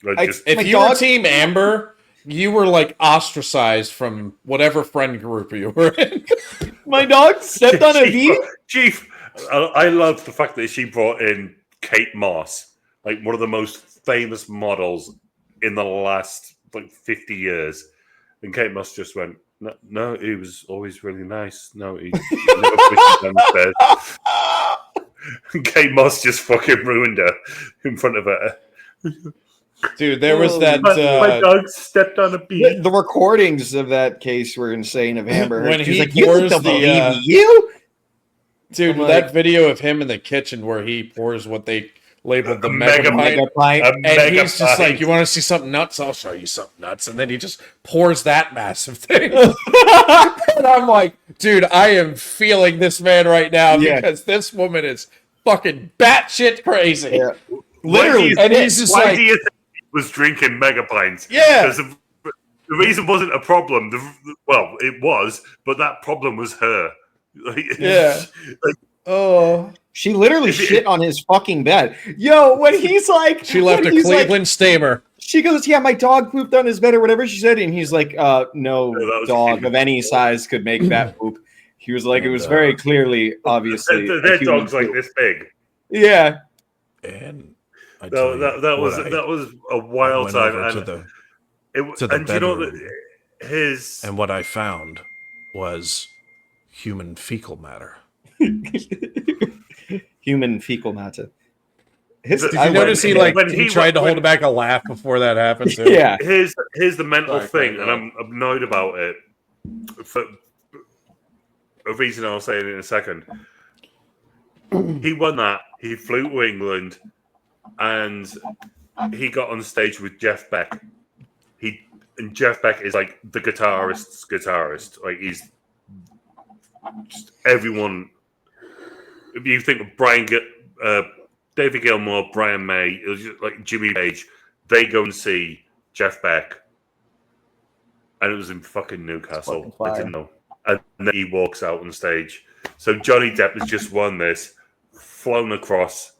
If you were Team Amber, you were like ostracized from whatever friend group you were in. My dog stepped on a V. Chief, I love the fact that she brought in Kate Moss, like one of the most famous models in the last like 50 years. And Kate Moss just went, No, he was always really nice. No, he never pushed me down the stairs. Kate Moss just fucking ruined her in front of her. Dude, there was that. My dog stepped on a bee. The recordings of that case were insane of Amber Heard. When She's he like, "You pours don't the, believe you?" Dude, I'm like- that video of him in the kitchen where he pours what they labeled the mega pint, and he's just like, "You want to see something nuts? I'll show you something nuts." And then he just pours that massive thing. And I'm like, dude, I am feeling this man right now because this woman is fucking batshit crazy. Yeah. Literally. And he's just why like, do you think he was drinking mega pints? Yeah. Because the reason wasn't a problem. Well, it was, but that problem was her. Yeah. Oh. She literally shit on his fucking bed. Yo, when he's like... She left a Cleveland steamer. She goes, yeah, my dog pooped on his bed or whatever she said. And he's like, no dog of any size could make that poop. He was like, it was very clearly, obviously... Their dog's like this big. Yeah. And that was a wild time. And you know his... And what I found was human fecal matter. Human fecal matter. Did you notice he tried to hold back a laugh before that happened? Too? Yeah. Here's the mental thing, and I'm annoyed about it for a reason I'll say it in a second. He won that. He flew to England, and he got on stage with Jeff Beck. And Jeff Beck is like the guitarist's guitarist. Like he's just everyone. If you think of David Gilmour, Brian May, it was just like Jimmy Page, they go and see Jeff Beck, and it was in fucking Newcastle. I didn't know. And then he walks out on stage. So Johnny Depp has just won this, flown across,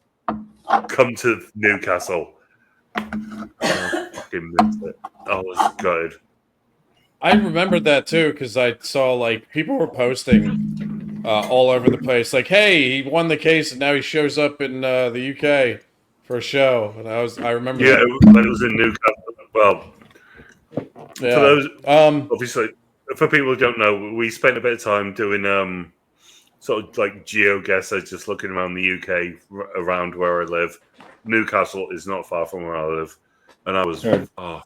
come to Newcastle. I fucking missed it. I was good. I remembered that too because I saw like people were posting all over the place, like, "Hey, he won the case and now he shows up in the UK for a show." And I remember. Yeah, when it was in Newcastle. Well, yeah. For those, obviously, for people who don't know, we spent a bit of time doing sort of like GeoGuessr, just looking around the UK, around where I live. Newcastle is not far from where I live, and I was I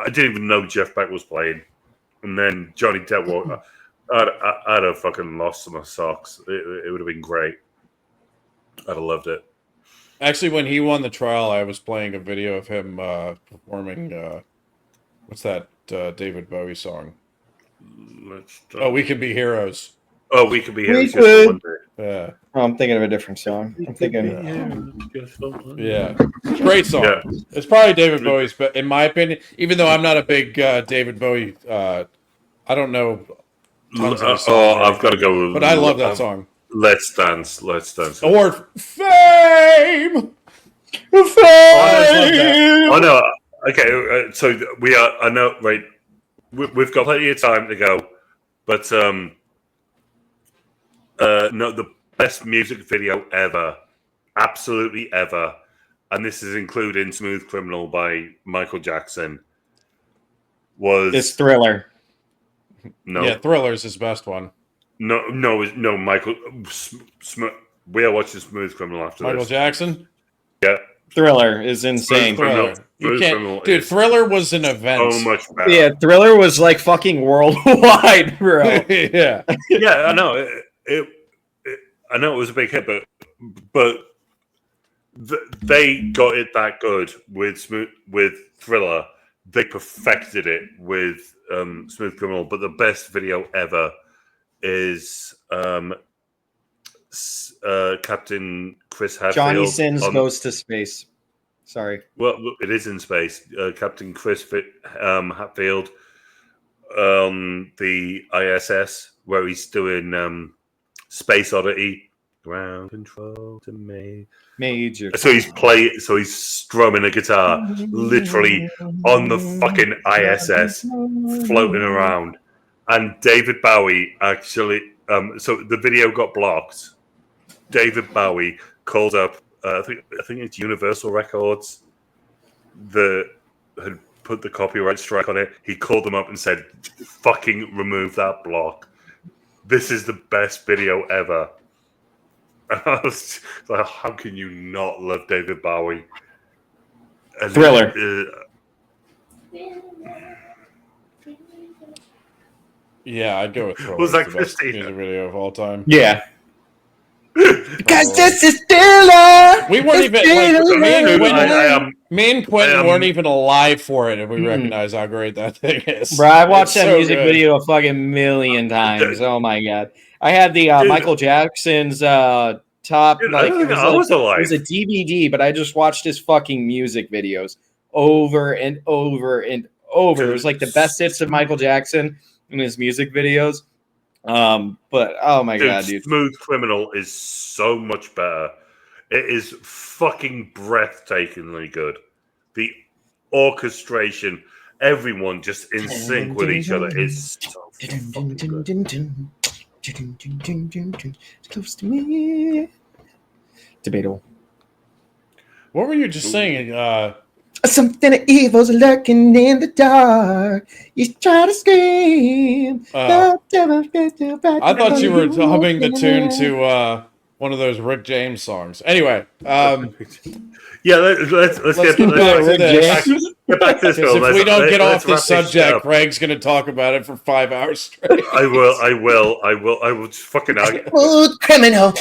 didn't even know Jeff Beck was playing, and then Johnny Depp walked. I'd have fucking lost my socks. It would have been great. I'd have loved it. Actually, when he won the trial, I was playing a video of him performing. What's that David Bowie song? We Can Be Heroes. Oh, We Could Be Heroes. Yeah. Oh, I'm thinking of a different song. I'm thinking. Yeah. Great song. Yeah. It's probably David Bowie's, but in my opinion, even though I'm not a big David Bowie, I don't know. I've got to go. But I love that song. Let's Dance. Or Fame. Oh no. Okay, so we are. I know, right? We've got plenty of time to go, but no, the best music video ever, absolutely ever, and this is including "Smooth Criminal" by Michael Jackson. It's Thriller. No, yeah, Thriller's his best one. No, Michael. We are watching "Smooth Criminal" after Michael this. Jackson. Yeah. Thriller is insane. Thriller. You can't, dude. Thriller was an event. So much better. Yeah, Thriller was like fucking worldwide, bro. Yeah. Yeah, I know. I know it was a big hit, but they got it that good with Thriller. They perfected it with Smooth Criminal. But the best video ever is Captain Chris Hadfield. Johnny Sins goes to space. Sorry. Well, it is in space. Captain Chris Hadfield on the ISS, where he's doing Space Oddity. Ground control to me. Major. So he's strumming a guitar, literally on the fucking ISS, floating around. And David Bowie actually. So the video got blocked. David Bowie called up, I think it's Universal Records, that had put the copyright strike on it. He called them up and said, "Fucking remove that block. This is the best video ever." And I was like, "How can you not love David Bowie?" And Thriller. Yeah, I'd go with Thriller. Was that the best Christina? music video of all time. Yeah. Because this is Thriller. We weren't even like, me and Quentin I am- weren't even alive for it, and we recognize how great that thing is. Bro, I watched It's that so music good. video a fucking million times. Oh my god. I had the Dude. Michael Jackson's top Dude, like, I was it alive. was a DVD, but I just watched his fucking music videos over and over and over. It was like the best hits of Michael Jackson in his music videos. But oh my god, dude. Smooth Criminal is so much better. It is fucking breathtakingly good. The orchestration, everyone just in sync with each other is so fucking good. Close to me. Debatable. What were you just saying? Something evil's lurking in the dark. You try to scream. I thought you were humming the tune to one of those Rick James songs. Anyway, Yeah, let's get back to this. Get back to this Because film. if we don't get off let's this wrap this subject, up. Greg's going to talk about it for 5 hours straight. I will just fucking argue. Smooth criminal. All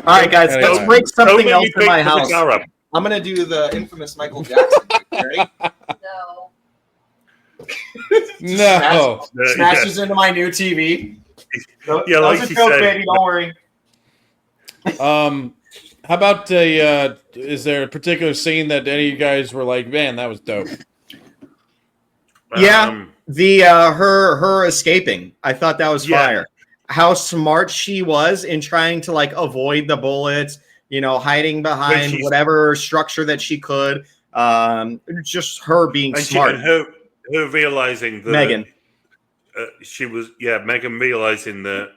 right, guys, Anyway. let's break Don't something make else me in pick my the house. car up. I'm gonna do the infamous Michael Jackson. Ready? No. Smashes into my new TV. Yeah, like That was a she joke, said. baby. Don't worry. How about is there a particular scene that any of you guys were like, man, that was dope? Yeah. The her escaping. I thought that was Yeah. fire. How smart she was in trying to like avoid the bullets, hiding behind she's- whatever structure that she could. Just her being and smart. her realizing that Megan. she was Megan realizing that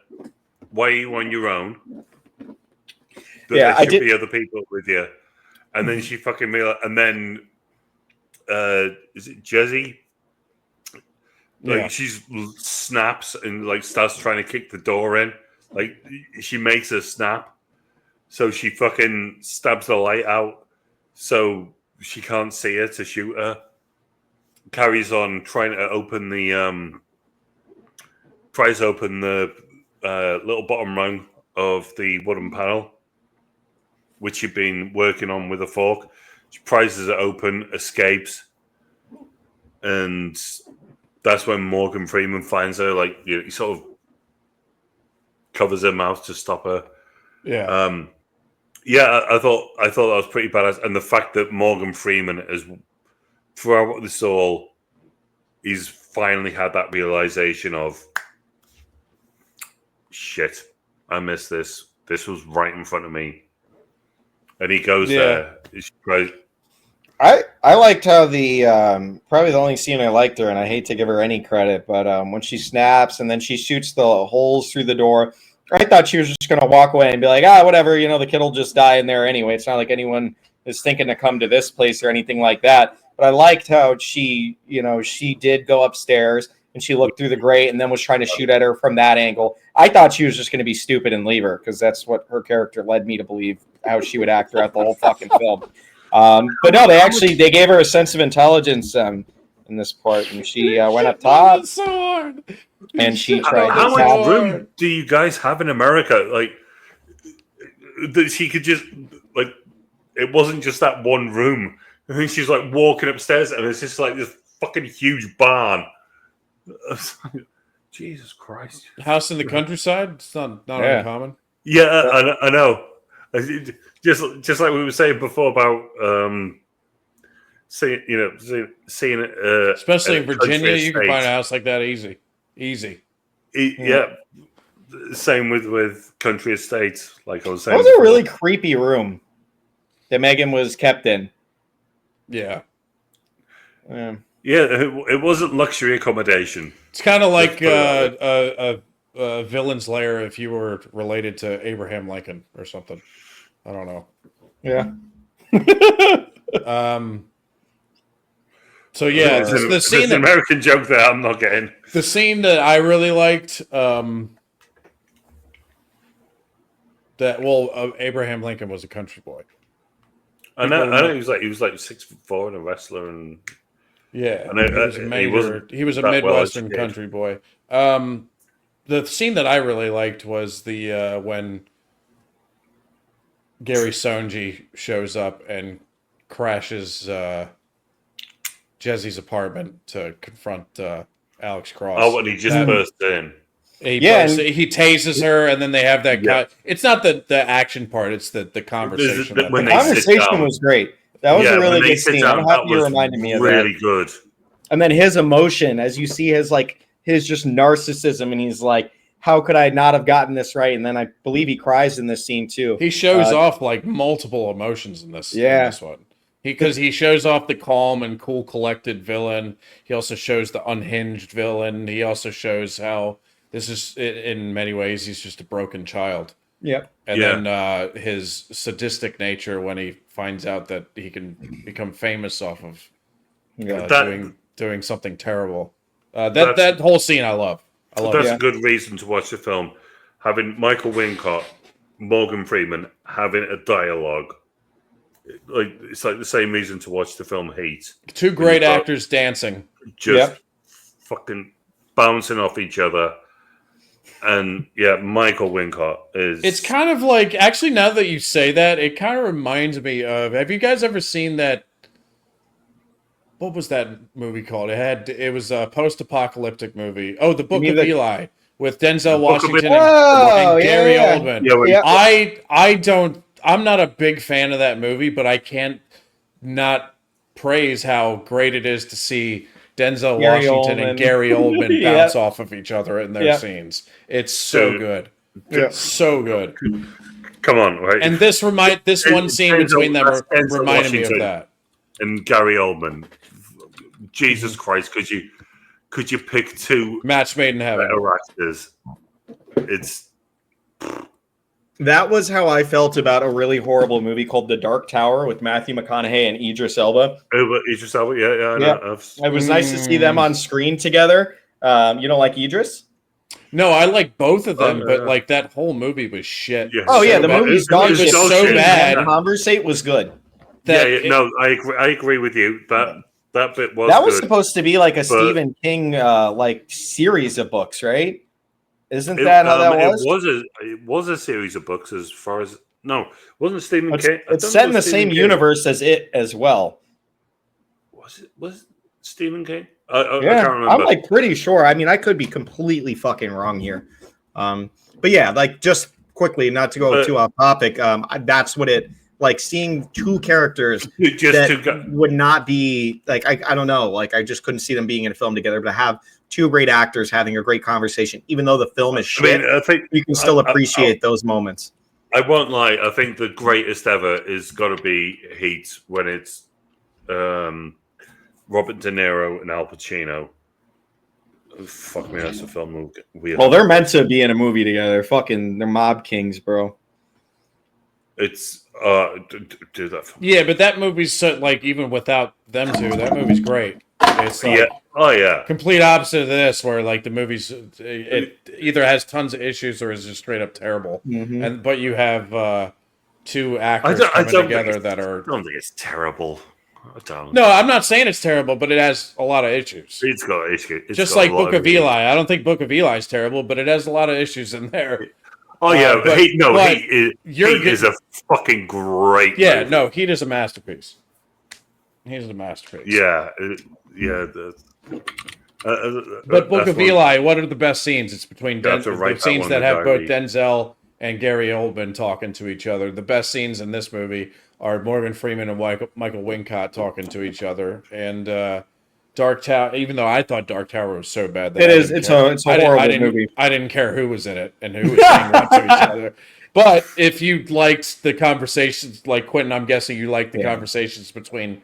why are you on your own? That Yeah, there should be other people with you, and then she fucking realized, and then is it Jezzy? Like Yeah. she snaps and like starts trying to kick the door in. Like she makes a snap, so she fucking stabs the light out, so she can't see her to shoot her. Carries on trying to open the tries to open the little bottom rung of the wooden panel, which she'd been working on with a fork. She prizes it open, escapes, and that's when Morgan Freeman finds her. Like he sort of covers her mouth to stop her. Yeah. I thought that was pretty badass, and the fact that Morgan Freeman is throughout this all, he's finally had that realization of shit. I missed this. This was right in front of me, and he goes there. It's great. I liked how the probably the only scene I liked her, and I hate to give her any credit, but when she snaps and then she shoots the holes through the door, I thought she was just going to walk away and be like, whatever, the kid will just die in there anyway. It's not like anyone is thinking to come to this place or anything like that. But I liked how she did go upstairs and she looked through the grate and then was trying to shoot at her from that angle. I thought she was just going to be stupid and leave her because that's what her character led me to believe how she would act throughout the whole fucking film. But no, they gave her a sense of intelligence in this part, and she went up top. It's so hard. And she tried How to much room do you guys have in America? Like that she could just like it wasn't just that one room. I think she's like walking upstairs, and it's just like this fucking huge barn. Jesus Christ! House in the countryside. It's not uncommon. Yeah, I know. Just like we were saying before about seeing Especially in Virginia, you can find a house like that easy. Yeah. Same with country estates, like I was saying. That was a really creepy room that Megan was kept in. Yeah. It wasn't luxury accommodation. It's kind of like a villain's lair if you were related to Abraham Lincoln or something. I don't know. Yeah. So yeah, the scene there's an American joke there I'm not getting. The scene that I really liked, Abraham Lincoln was a country boy. I know he was like 6'4" and a wrestler, and yeah, he was a Midwestern country boy. The scene that I really liked was the when Gary Sonji shows up and crashes Jesse's apartment to confront Alex Cross. Oh, when he just burst in. He tases her, and then they have that guy. It's not the action part; it's the conversation. The conversation was great. That was a really good scene. I'm happy you reminded me of that. Really good. And then his emotion, as you see his just narcissism, and he's like, "How could I not have gotten this right?" And then I believe he cries in this scene too. He shows off like multiple emotions in this. Yeah. In this one. Because he shows off the calm and cool, collected villain. He also shows the unhinged villain. He also shows how this is, in many ways, he's just a broken child. Yep. And then his sadistic nature when he finds out that he can become famous off of doing something terrible. That whole scene I love. That's a good reason to watch the film. Having Michael Wincott, Morgan Freeman, having a dialogue. It's like the same reason to watch the film Heat. Two great actors dancing. Just fucking bouncing off each other. And Michael Wincott is... It's kind of like... Actually, now that you say that, it kind of reminds me of... Have you guys ever seen that... What was that movie called? It was a post-apocalyptic movie. Oh, The Book of Eli. With Denzel Washington and Gary Oldman. I'm not a big fan of that movie, but I can't not praise how great it is to see Denzel Washington and Gary Oldman bounce off of each other in their scenes. It's so good. So good. Come on, right? And this one scene between them reminded me of that. And Gary Oldman. Jesus Christ, could you pick two match made in heaven actors? That was how I felt about a really horrible movie called The Dark Tower with Matthew McConaughey and Idris Elba. Idris Elba, yeah. It was nice to see them on screen together. You don't like Idris? No, I like both of them, but like that whole movie was shit. Yeah. The movie's gone. It was so bad. Conversate was good. I agree with you. That bit was. That was supposed to be like a Stephen King like series of books, right? Isn't that how that was? It was a series of books as far as... No, wasn't Stephen King... It's set in the same universe as it as well. Was it Stephen King? I can't remember. I'm like pretty sure. I mean, I could be completely fucking wrong here. But yeah, like just quickly, not to go too off topic, that's what it... Like seeing two characters would not be... Like, I don't know. Like, I just couldn't see them being in a film together, but to have two great actors having a great conversation, even though the film is shit, I think you can still appreciate those moments. I won't lie. I think the greatest ever is got to be Heat when it's Robert De Niro and Al Pacino. Fuck me, that's a film weird. Well, they're meant to be in a movie together. They're mob kings, bro. It's do that. Yeah, but that movie's so, like, even without them two, that movie's great. It's like, complete opposite of this, where like the movie's it either has tons of issues or is just straight up terrible. Mm-hmm. But you have two actors coming together that are. I don't think it's terrible. No, I'm not saying it's terrible, but it has a lot of issues. It's got issues. Just like Book of Eli. I don't think Book of Eli is terrible, but it has a lot of issues in there. Oh yeah, Heat is a fucking great. Yeah, movie. no, Heat is a masterpiece. He's a masterpiece. Yeah. But Book of Eli, what are the best sczynes? It's between the scenes that have both Denzel and Gary Oldman talking to each other. The best scenes in this movie are Morgan Freeman and Michael Wincott talking to each other. And Dark Tower, even though I thought Dark Tower was so bad. It's a horrible movie. I didn't care who was in it and who was saying what to each other. But if you liked the conversations, like Quentin, I'm guessing you liked the conversations between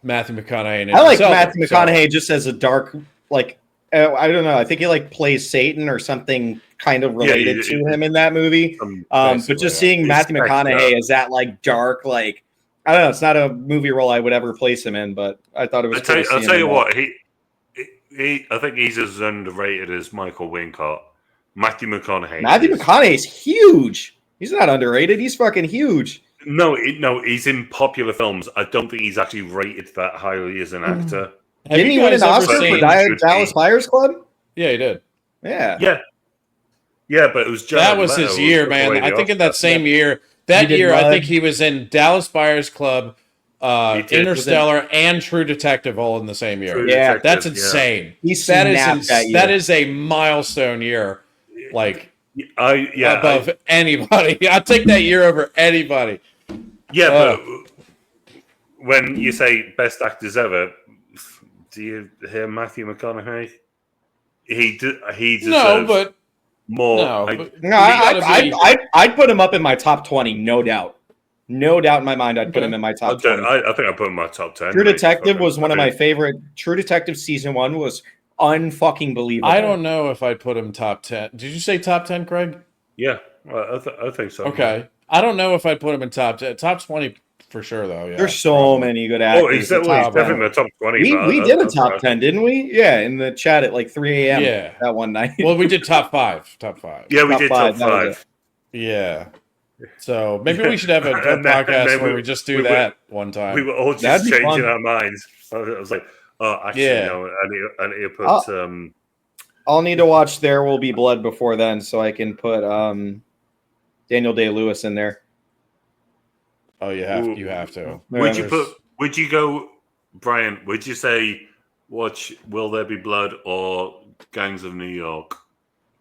Matthew McConaughey and I like Matthew McConaughey just as a dark, like, I don't know. I think he like plays Satan or something kind of related to him in that movie. But just seeing Matthew McConaughey as that like dark, like, I don't know. It's not a movie role I would ever place him in, but I thought it was. I'll tell you what. I think he's as underrated as Michael Wincott. Matthew McConaughey. Matthew McConaughey is huge. He's not underrated. He's fucking huge. No, he's in popular films. I don't think he's actually rated that highly as an actor. Didn't he win an Oscar for Dallas Buyers Club? Yeah, he did. Yeah, but it was that was his year, man. I think in that same year, I think he was in Dallas Buyers Club, Interstellar, and True Detective all in the same year. That's insane. That is a milestone year. Like, above anybody. I'll take that year over anybody. Yeah, but when you say best actors ever, do you hear Matthew McConaughey? He deserves more. I'd put him up in my top 20, no doubt. No doubt in my mind, I'd put him in my top 20. I think I put him in my top 10. True Detective was one of my favorite. True Detective season 1 was unfucking believable. I don't know if I'd put him top 10. Did you say top 10, Craig? Yeah, well, I think so. Okay. I don't know if I'd put him in top 10. Top 20 for sure, though. Yeah, there's so many good actors. Oh, he's definitely in the top 20. We did a top 10, didn't we? Yeah, in the chat at like 3 a.m. Yeah. That one night. Well, we did top 5. Top 5. Yeah, we did top 5. Yeah. So maybe we should have a podcast where we just do that one time. We were all just changing our minds. I was like, actually, no, I need to put... I'll need to watch There Will Be Blood before then, so I can put Daniel Day-Lewis in there. Oh, you have to. Would you go, Brian, would you say watch Will There Be Blood or Gangs of New York?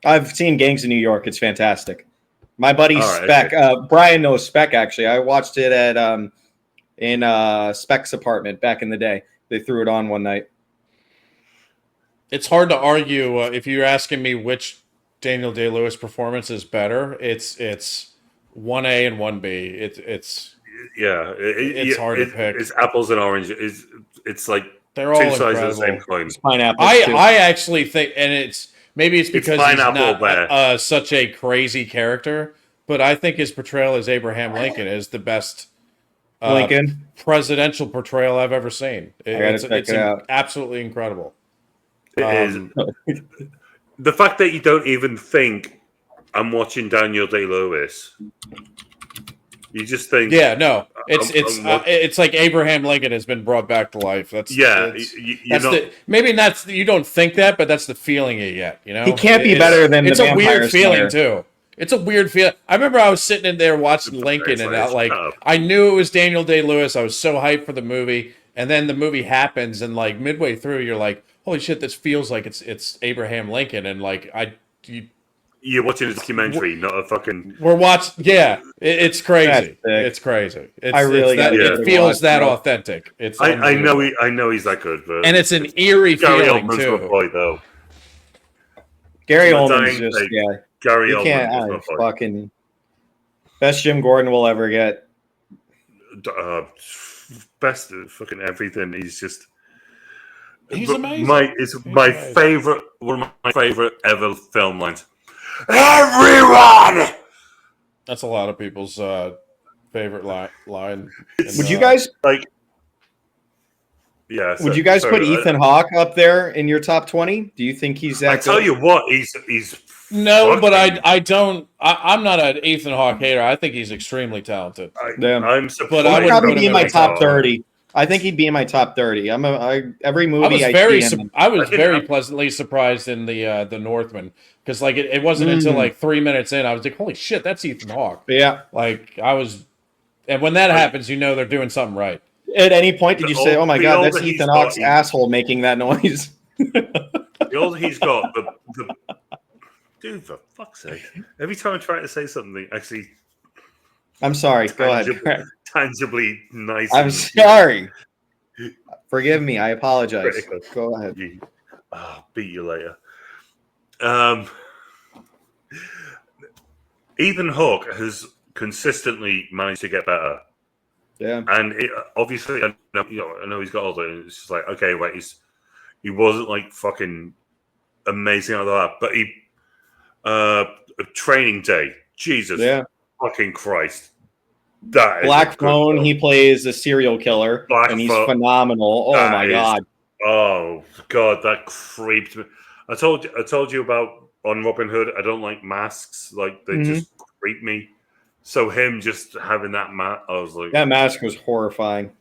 I've seen Gangs of New York. It's fantastic. My buddy Spec, Brian knows Spec, actually. I watched it at in Spec's apartment back in the day. They threw it on one night. It's hard to argue if you're asking me which Daniel Day-Lewis performance is better. It's 1A and 1B. It's hard to pick. It's apples and oranges. It's like they're all two sides incredible. of the same coin. Pineapple. I actually think, and it's because he's not such a crazy character, but I think his portrayal as Abraham Lincoln is the best presidential portrayal I've ever seen. It's absolutely incredible. It is. The fact that you don't even think I'm watching Daniel Day-Lewis, you just think, it's like Abraham Lincoln has been brought back to life. You don't think that, but that's the feeling you get. You know, he can't be better than it's the a weird feeling too. It's a weird feeling. I remember I was sitting in there watching Lincoln, and I knew it was Daniel Day-Lewis. I was so hyped for the movie, and then the movie happens, and like midway through, you're like, holy shit, this feels like it's Abraham Lincoln, and like you're watching a documentary, not a fucking. We're watching, it's crazy. It's crazy. It feels that authentic. It's I know he's that good, but and it's an eerie feeling too. Boy, though. Gary Oldman's just Gary Oldman can't fucking best Jim Gordon will ever get. Best fucking everything. He's amazing. My favorite, one of my favorite ever film lines. Everyone. That's a lot of people's favorite line. Would you guys like? Yeah. Would you guys put Ethan Hawke up there in your top 20? Do you think he's that? I tell you what, he's. No, but I don't. I'm not an Ethan Hawke hater. I think he's extremely talented. I'm surprised. But I would probably be in my top 30. I think he'd be in my top 30. Every movie I was very pleasantly surprised in the Northman, because like it wasn't until like 3 minutes in I was like, holy shit, that's Ethan Hawke. Yeah. Like and when that happens, you know they're doing something right. At any point did you say, oh my god, that's Ethan Hawke's asshole making that noise? The older he's got, the dude, for fuck's sake. Every time I try to say something, actually I'm sorry. Go ahead. Tangibly nice. I'm sorry. Forgive me. I apologize. Go ahead. Beat you later. Ethan Hawke has consistently managed to get better. Yeah. And obviously, I know he's got older. And it's just like, okay, wait, he wasn't like fucking amazing like that, but a Training Day. Jesus. Yeah. Fucking Christ. Black Phone, he plays a serial killer, and he's phenomenal. Oh my god! Oh god, that creeped me. I told you about on Robin Hood. I don't like masks; like they just creep me. So him just having that mask, I was like, that mask was horrifying.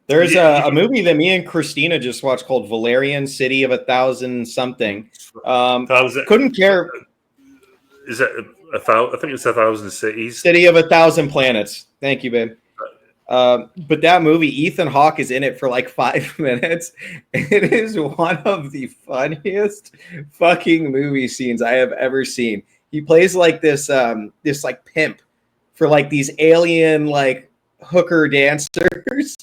There's a movie that me and Christina just watched called Valerian City of 1,000 something. Couldn't care. Is it I think it's 1,000 cities. City of 1,000 planets. Thank you, babe. But that movie, Ethan Hawke is in it for like 5 minutes. It is one of the funniest fucking movie scenes I have ever seen. He plays like this like pimp for like these alien like hooker dancers,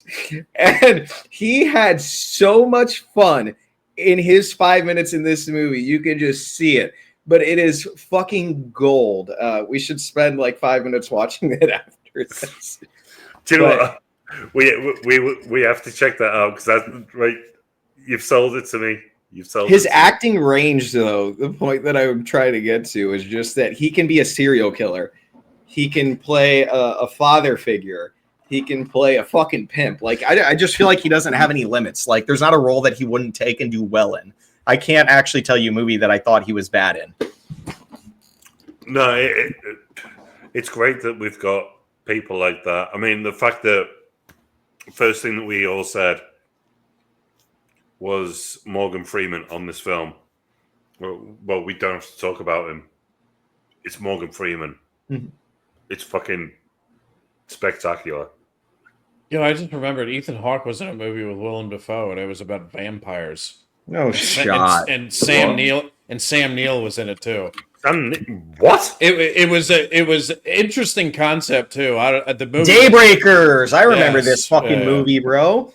and he had so much fun in his 5 minutes in this movie. You can just see it, but it is fucking gold. We should spend like 5 minutes watching it after this. Do you know what? We have to check that out because that's right. You've sold it to me. His acting range, though, the point that I'm trying to get to is just that he can be a serial killer. He can play a father figure. He can play a fucking pimp. Like, I just feel like he doesn't have any limits. Like, there's not a role that he wouldn't take and do well in. I can't actually tell you a movie that I thought he was bad in. No, it's great that we've got people like that. I mean, the fact that first thing that we all said was Morgan Freeman on this film. Well, we don't have to talk about him. It's Morgan Freeman. Mm-hmm. It's fucking spectacular. You know, I just remembered Ethan Hawke was in a movie with Willem Dafoe, and it was about vampires. No shot. And Sam Neill was in it too. What? It was an interesting concept too. The movie Daybreakers. I remember this fucking movie, bro.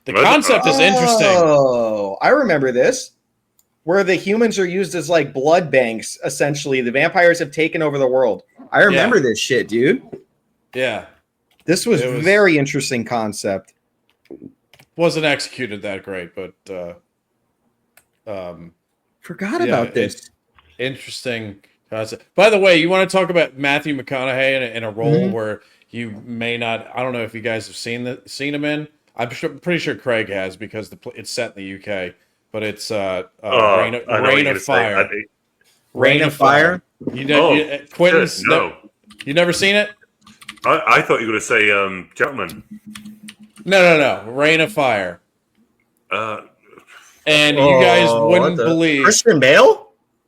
The concept is interesting. Oh, I remember this. Where the humans are used as like blood banks, essentially. The vampires have taken over the world. I remember this shit, dude. Yeah. This was very interesting concept. Wasn't executed that great, but forgot about this. Interesting concept. By the way, you want to talk about Matthew McConaughey in a role where you may not. I don't know if you guys have seen him in. I'm pretty sure Craig has because it's set in the UK. But it's Rain of Fire. Rain of Fire. Quentin's no. You never seen it? I thought you were going to say Gentleman. No. Rain of Fire. And you guys wouldn't believe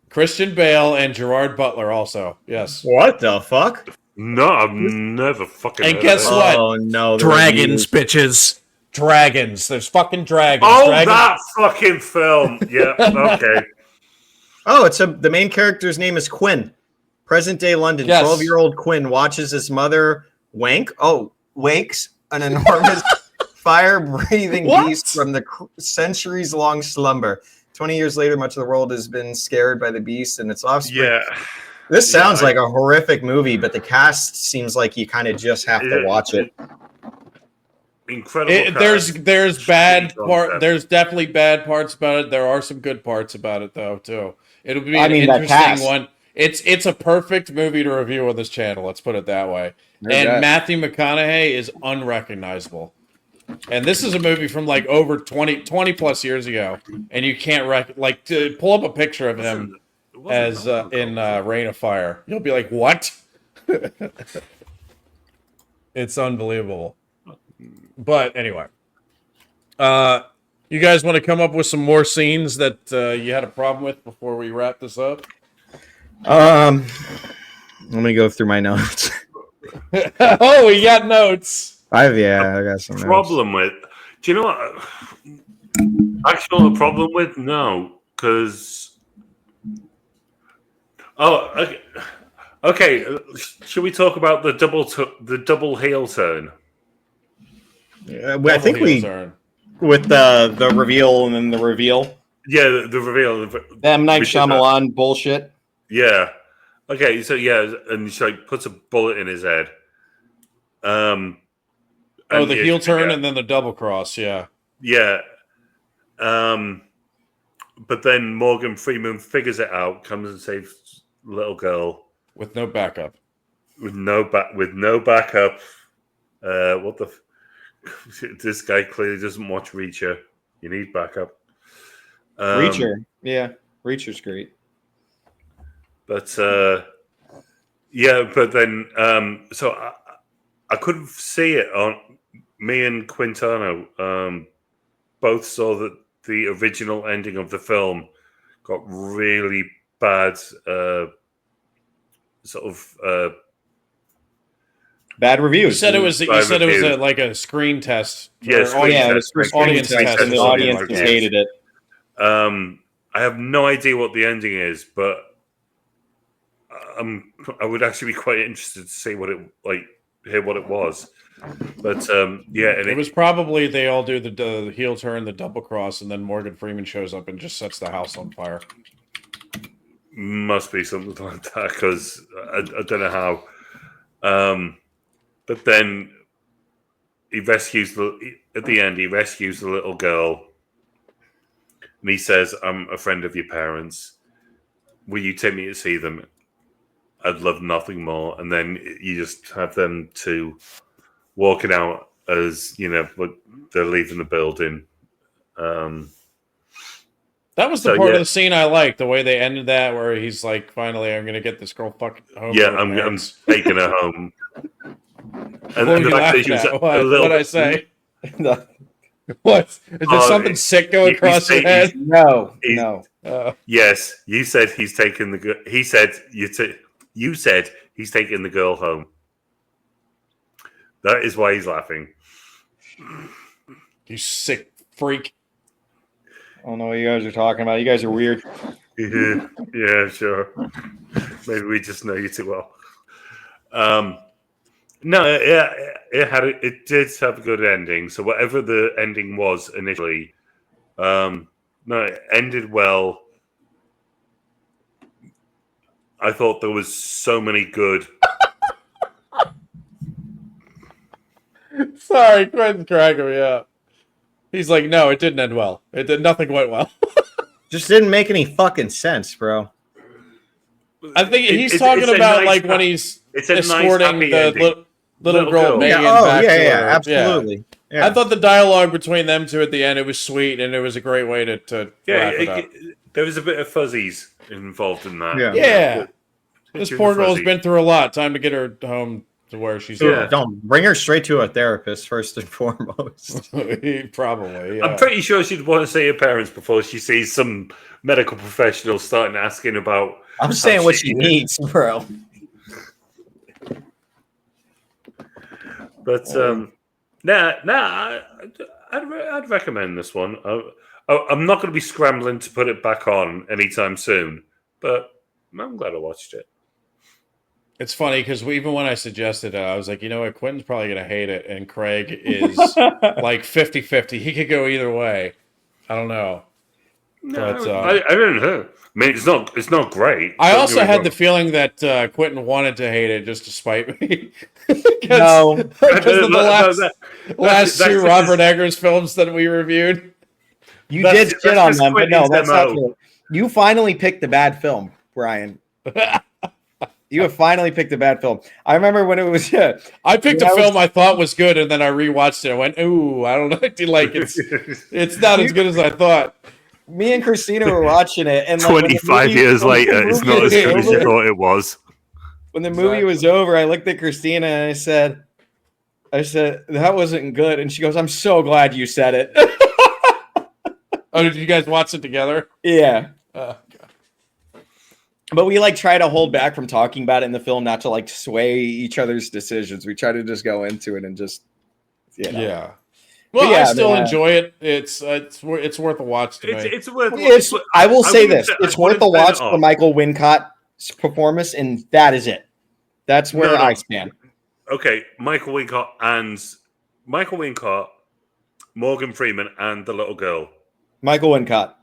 Christian Bale and Gerard Butler also. Yes. What the fuck? No, I've never fucking. And guess what? Oh no, dragons, bitches. Dragons. There's fucking dragons. Oh, that fucking film. Yeah. Okay. Oh, the main character's name is Quinn. Present day London. 12-year-old Quinn watches his mother wakes an enormous fire-breathing beast from the centuries-long slumber. 20 years later, much of the world has been scared by the beast and its offspring. Yeah. This sounds like a horrific movie, but the cast seems like you kind of just have to watch it. Incredible. There's bad part. There's definitely bad parts about it. There are some good parts about it though too. It'll be an interesting one. It's a perfect movie to review on this channel. Let's put it that way. Matthew McConaughey is unrecognizable. And this is a movie from like over 20 plus years ago, and you can't to pull up a picture of him as in Rain of Fire. You'll be like, what? It's unbelievable. But anyway, you guys want to come up with some more scenes that you had a problem with before we wrap this up? Let me go through my notes. Oh, we got notes. I got some problem notes. With. Do you know what? Actual problem with? No, because. Oh, okay. Should we talk about the double heel turn? I think with the reveal and then the reveal. Yeah, the reveal. The M. Night Shyamalan bullshit. Yeah. Okay. So and she puts a bullet in his head. The heel turn and then the double cross. Yeah. Yeah. But then Morgan Freeman figures it out, comes and saves little girl with no backup. with no backup. What the? This guy clearly doesn't watch Reacher. You need backup. Reacher, yeah, Reacher's great. But yeah, but then so I couldn't see it on. Me and Quintano both saw that the original ending of the film got really bad, bad reviews. You said it was like a screen test. Yes, audience test, and the audience hated it. I have no idea what the ending is, but I would actually be quite interested to see hear what it was. But yeah, and it was probably they all do the heel turn, the double cross, and then Morgan Freeman shows up and just sets the house on fire. Must be something like that, because I don't know how. But then he rescues at the end. He rescues the little girl, and he says, "I'm a friend of your parents. Will you take me to see them? I'd love nothing more." And then you just have them two walking out as but they're leaving the building. That was the part of the scene I liked, the way they ended that, where he's like, "Finally, I'm going to get this girl fucking home." Yeah, I'm taking her home. And what did I say? What? Is there something sick going across your head? No. Yes, you said he's taking the. He said you said he's taking the girl home. That is why he's laughing. You sick freak. I don't know what you guys are talking about. You guys are weird. Yeah, sure. Maybe we just know you too well. No, it did have a good ending. So whatever the ending was initially, no, it ended well. I thought there was so many good. Sorry, Quentin's cracking me up. He's like, no, it didn't end well. Nothing went well. Just didn't make any fucking sense, bro. I think he's talking about nice when he's escorting the little girl Megan back to her. Absolutely. Yeah. I thought the dialogue between them two at the end, it was sweet, and it was a great way to wrap it up. There was a bit of fuzzies involved in that. Yeah. This poor girl's been through a lot. Time to get her home to where she's at. Don't bring her straight to a therapist first and foremost. Probably. Yeah. I'm pretty sure she'd want to see her parents before she sees some medical professional starting asking about. I'm saying what she needs, bro. But I'd recommend this one. I'm not going to be scrambling to put it back on anytime soon, but I'm glad I watched it. It's funny because even when I suggested it, I was like, you know what, Quentin's probably going to hate it, and Craig is like 50-50. He could go either way. I don't know. No, but, I don't know. I mean, it's not great. I also had the feeling that Quentin wanted to hate it just to spite me. No. Because of the last two Robert Eggers films that we reviewed. You did shit on them, but no, that's not true. You finally picked the bad film, Brian. You have finally picked a bad film. I remember when it was. I picked a film I thought was good, and then I rewatched it. I went, "Ooh, I don't know. It's not as good as I thought." Me and Christina were watching it, and 25 years later, it's not as good as you thought it was. When the movie was over, I looked at Christina and I said, "That wasn't good," and she goes, "I'm so glad you said it." Oh, did you guys watch it together? Yeah. Okay. But we try to hold back from talking about it in the film, not to sway each other's decisions. We try to just go into it and just, yeah. Well, I still enjoy it. It's worth a watch to me. It's worth. I will say this: it's worth a watch for Michael Wincott's performance, and that is it. That's where I stand. Okay, Michael Wincott, Morgan Freeman, and the little girl. Michael Wincott.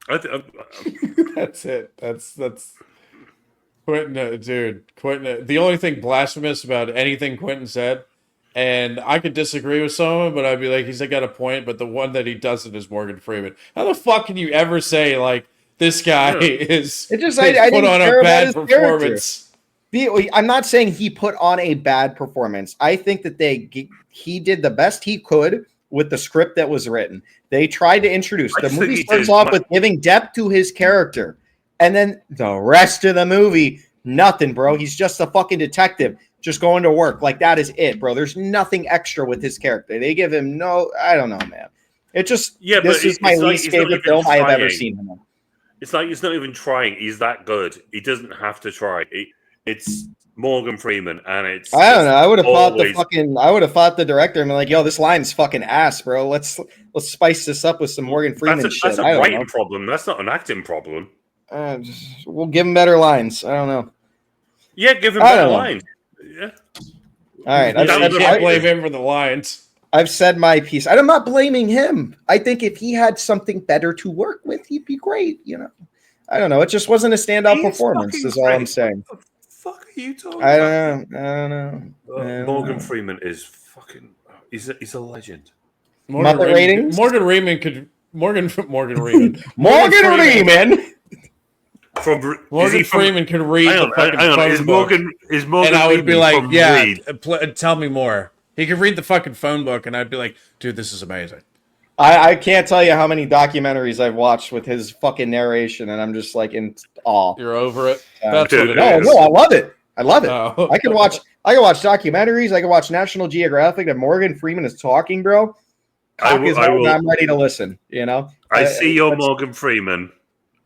That's it. That's Quentin, dude. Quentin. The only thing blasphemous about anything Quentin said, and I could disagree with some of it, but I'd be like, he's got a point. But the one that he doesn't is Morgan Freeman. How the fuck can you ever say this guy is? It just put on a bad performance? I'm not saying he put on a bad performance. I think that he did the best he could with the script that was written. They tried to introduce. The movie starts off with giving depth to his character, and then the rest of the movie, nothing, bro. He's just a fucking detective, just going to work. Like, that is it, bro. There's nothing extra with his character. They give him I don't know, man. It just this is my least favorite film I have ever seen him in. It's like he's not even trying. He's that good. He doesn't have to try. It's Morgan Freeman, and it's. I don't know. I would have fought the director and been like, "Yo, this line's fucking ass, bro. Let's spice this up with some Morgan Freeman shit." That's a writing problem. That's not an acting problem. We'll give him better lines. I don't know. Yeah, give him better lines. Yeah. All right. You can't blame him for the lines. I've said my piece. I'm not blaming him. I think if he had something better to work with, he'd be great. I don't know. It just wasn't a standout performance. Is all I'm saying. What the fuck are you talking about? I don't know. Morgan Freeman is fucking. He's a legend. Morgan Freeman could. Morgan Freeman. Morgan Freeman could read the fucking phone book. Is Morgan and I would be like, yeah, tell me more. He could read the fucking phone book, and I'd be like, dude, this is amazing. I can't tell you how many documentaries I've watched with his fucking narration, and I'm just like in awe. You're over it? That's what it is. No, I love it. I love it. Oh. I can watch documentaries. I can watch National Geographic, and Morgan Freeman is talking, bro. I'm ready to listen. I see your Morgan Freeman,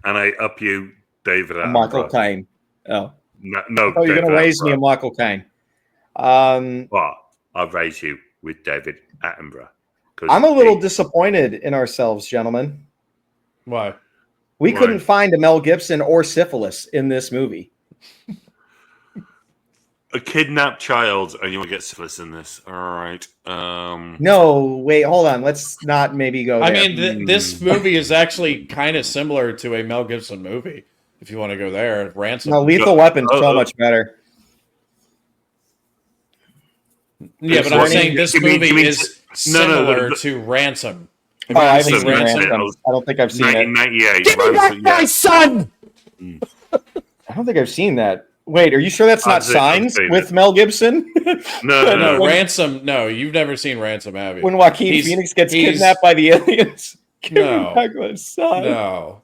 and I up you, David Attenborough. Michael Caine. Oh no! Oh, you're gonna raise me a Michael Caine. Well, I'll raise you with David Attenborough. I'm a little disappointed in ourselves, gentlemen. Why? We couldn't find a Mel Gibson or syphilis in this movie. A kidnapped child, and you want to get syphilis in this. All right. No, wait, hold on. Let's not maybe go there. I mean, this movie is actually kind of similar to a Mel Gibson movie, if you want to go there. Ransom. No, Lethal Weapon's so much better. Yeah, but I'm saying this movie is similar to Ransom. Oh, I haven't seen Ransom. I don't think I've seen it. 1998. Give me back my son! I don't think I've seen that. Wait, are you sure that's not Signs with Mel Gibson? No. Ransom. No, you've never seen Ransom, have you? When Joaquin Phoenix gets kidnapped by the aliens. No. No.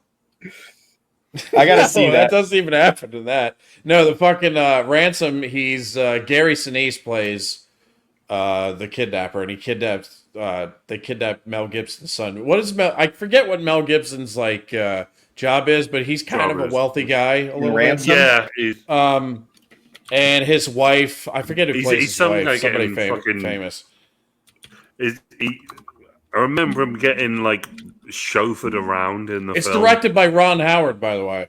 I gotta see that. That doesn't even happen to that. No, the fucking Ransom. He's Gary Sinise plays the kidnapper, and he kidnaps. They kidnap Mel Gibson's son. What is Mel? I forget what Mel Gibson's job is, but he's kind of a wealthy guy. A little Ransom. Yeah. And his wife, I forget who plays his wife. Somebody famous. I remember him getting chauffeured around in the film. It's directed by Ron Howard, by the way.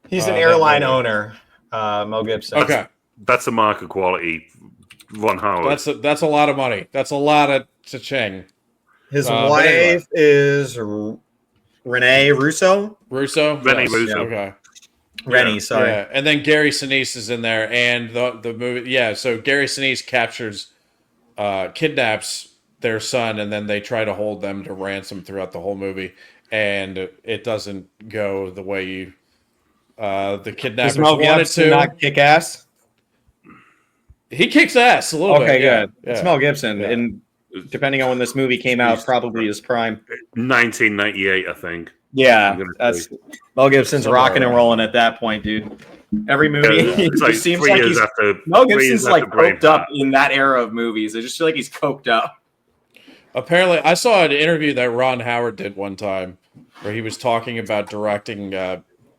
He's an airline owner, Mel Gibson. Okay. That's a mark of quality. Ron Howard. That's a lot of money. That's a lot of cha-ching. His wife is Renee Russo. Renee Russo. Okay. Rennie, sorry. Yeah. And then Gary Sinise is in there, and the movie. Yeah, so Gary Sinise kidnaps their son, and then they try to hold them to ransom throughout the whole movie, and it doesn't go the way the kidnappers wanted to. Not kick ass. He kicks ass a little bit. Okay, good. Yeah. It's Mel Gibson, and depending on when this movie came out, probably his prime. 1998, I think. Yeah, that's Mel Gibson's rocking and rolling at that point, dude. Every movie, it seems like Mel Gibson's coked up in that era of movies. I just feel like he's coked up. Apparently, I saw an interview that Ron Howard did one time where he was talking about directing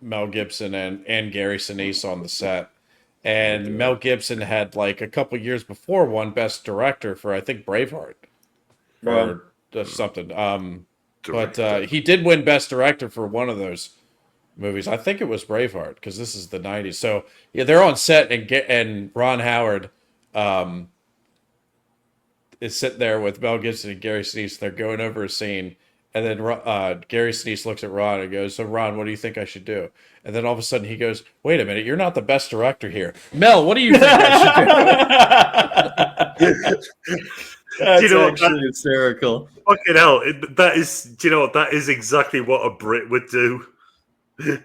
Mel Gibson and Gary Sinise on the set. And Mel Gibson had a couple years before won Best Director for, I think, Braveheart or something. But he did win Best Director for one of those movies. I think it was Braveheart because this is the 90s. So yeah, they're on set and Ron Howard is sitting there with Mel Gibson and Gary Sinise. They're going over a scene. And then Gary Sinise looks at Ron and goes, "So Ron, what do you think I should do?" And then all of a sudden he goes, "Wait a minute, you're not the best director here, Mel. What do you think I should do?" That's actually hysterical. Fucking hell! That is, do you know what? That is exactly what a Brit would do.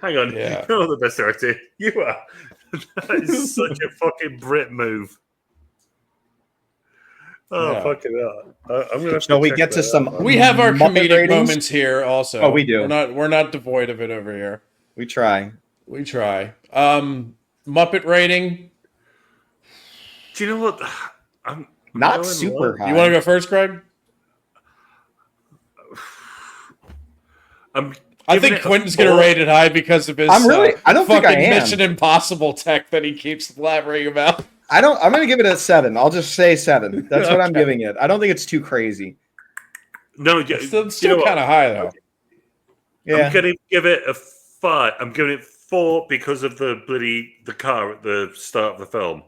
Hang on, you're not the best director. You are. That is such a fucking Brit move. Oh, Yeah. fucking hell. I'm gonna have Shall to we check get to that some? out. We have our Muppet comedic ratings? moments here also. Oh, we do. We're not devoid of it over here. We try. We try. Muppet rating. Do you know what? I'm Not going super low. high. You want to go first, Craig? I think Quentin's going to rate it high because of his I don't think I fucking am. Mission Impossible tech that he keeps blabbering about. I'm going to give it a 7. I'll just say 7. That's what I'm Okay. giving it. I don't think it's too crazy. No, It's you still know kind of high, though. Yeah. I'm going to give it a 5. I'm giving it 4 because of the car at the start of the film.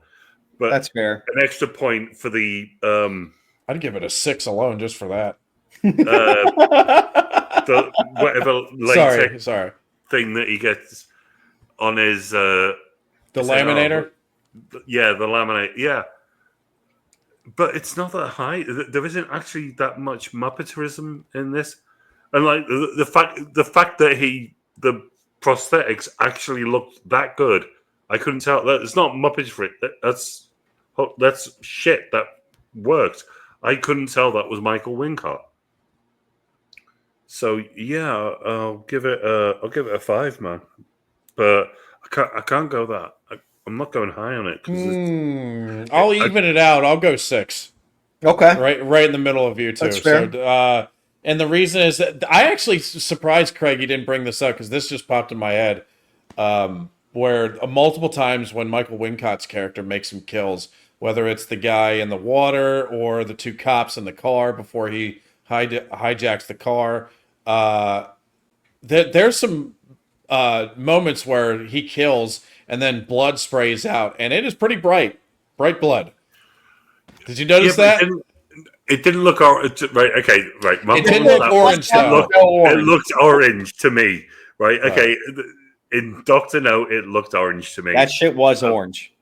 But That's fair. an extra point for the I'd give it a 6 alone just for that. the whatever latex Sorry. thing that he gets on his The laminator? Yeah, the laminate. Yeah. But it's not that high. There isn't actually that much Muppeterism in this. And like the fact that the prosthetics actually looked that good, I couldn't tell. That it's not Muppetry. That's shit that worked. I couldn't tell that was Michael Wincott. So yeah, I'll give it a 5, man. But I can't go that. I'm not going high on it. I'll even it out. I'll go 6. Okay. Right in the middle of you two. That's fair. So, and the reason is that I actually surprised Craig you didn't bring this up because this just popped in my head. Where multiple times when Michael Wincott's character makes some kills, whether it's the guy in the water or the 2 cops in the car before he hijacks the car, there's some moments where he kills and then blood sprays out, and it is pretty bright blood. Did you notice that? It didn't look orange. Right, okay, right. It didn't look orange, though. It looked orange to me. Right, okay. In Doctor No, it looked orange to me. That shit was orange.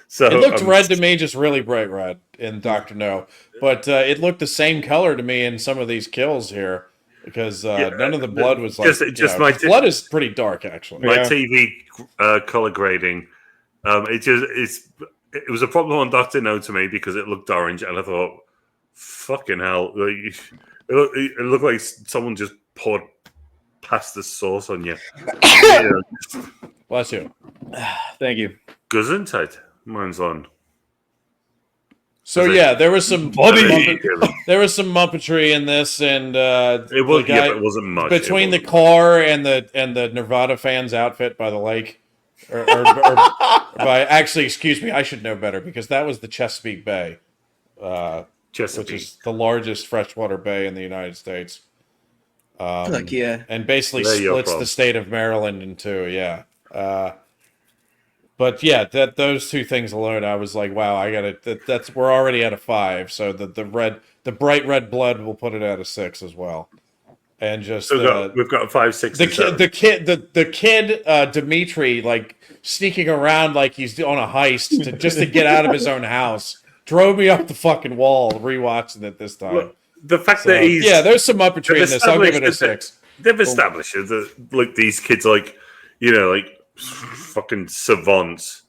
So it looked red to me, just really bright red in Doctor No. But it looked the same color to me in some of these kills here. Because none of the blood was like blood is pretty dark, actually. My TV color grading, it was a problem on Doctor No to me because it looked orange, and I thought, fucking hell, it looked like someone just poured pasta sauce on you. Bless you. Thank you. Gesundheit. Mine's on. So yeah, there was some Muppetry in this, and it wasn't much between the car and the Nirvana fans' outfit by the lake, or by actually, excuse me, I should know better because that was the Chesapeake Bay, which is the largest freshwater bay in the United States. Fuck yeah! And basically splits the state of Maryland in two. Yeah. But yeah, those 2 things alone, I was like, wow, we're already at a 5. So the bright red blood will put it at a 6 as well. And just we've got a 5, 6, and 7. The kid Dimitri, like sneaking around like he's on a heist just to get out of his own house, drove me up the fucking wall rewatching it this time. Look, the fact that there's some Muppetry in this. I'll give it a 6. They've established that like these kids, like fucking savants,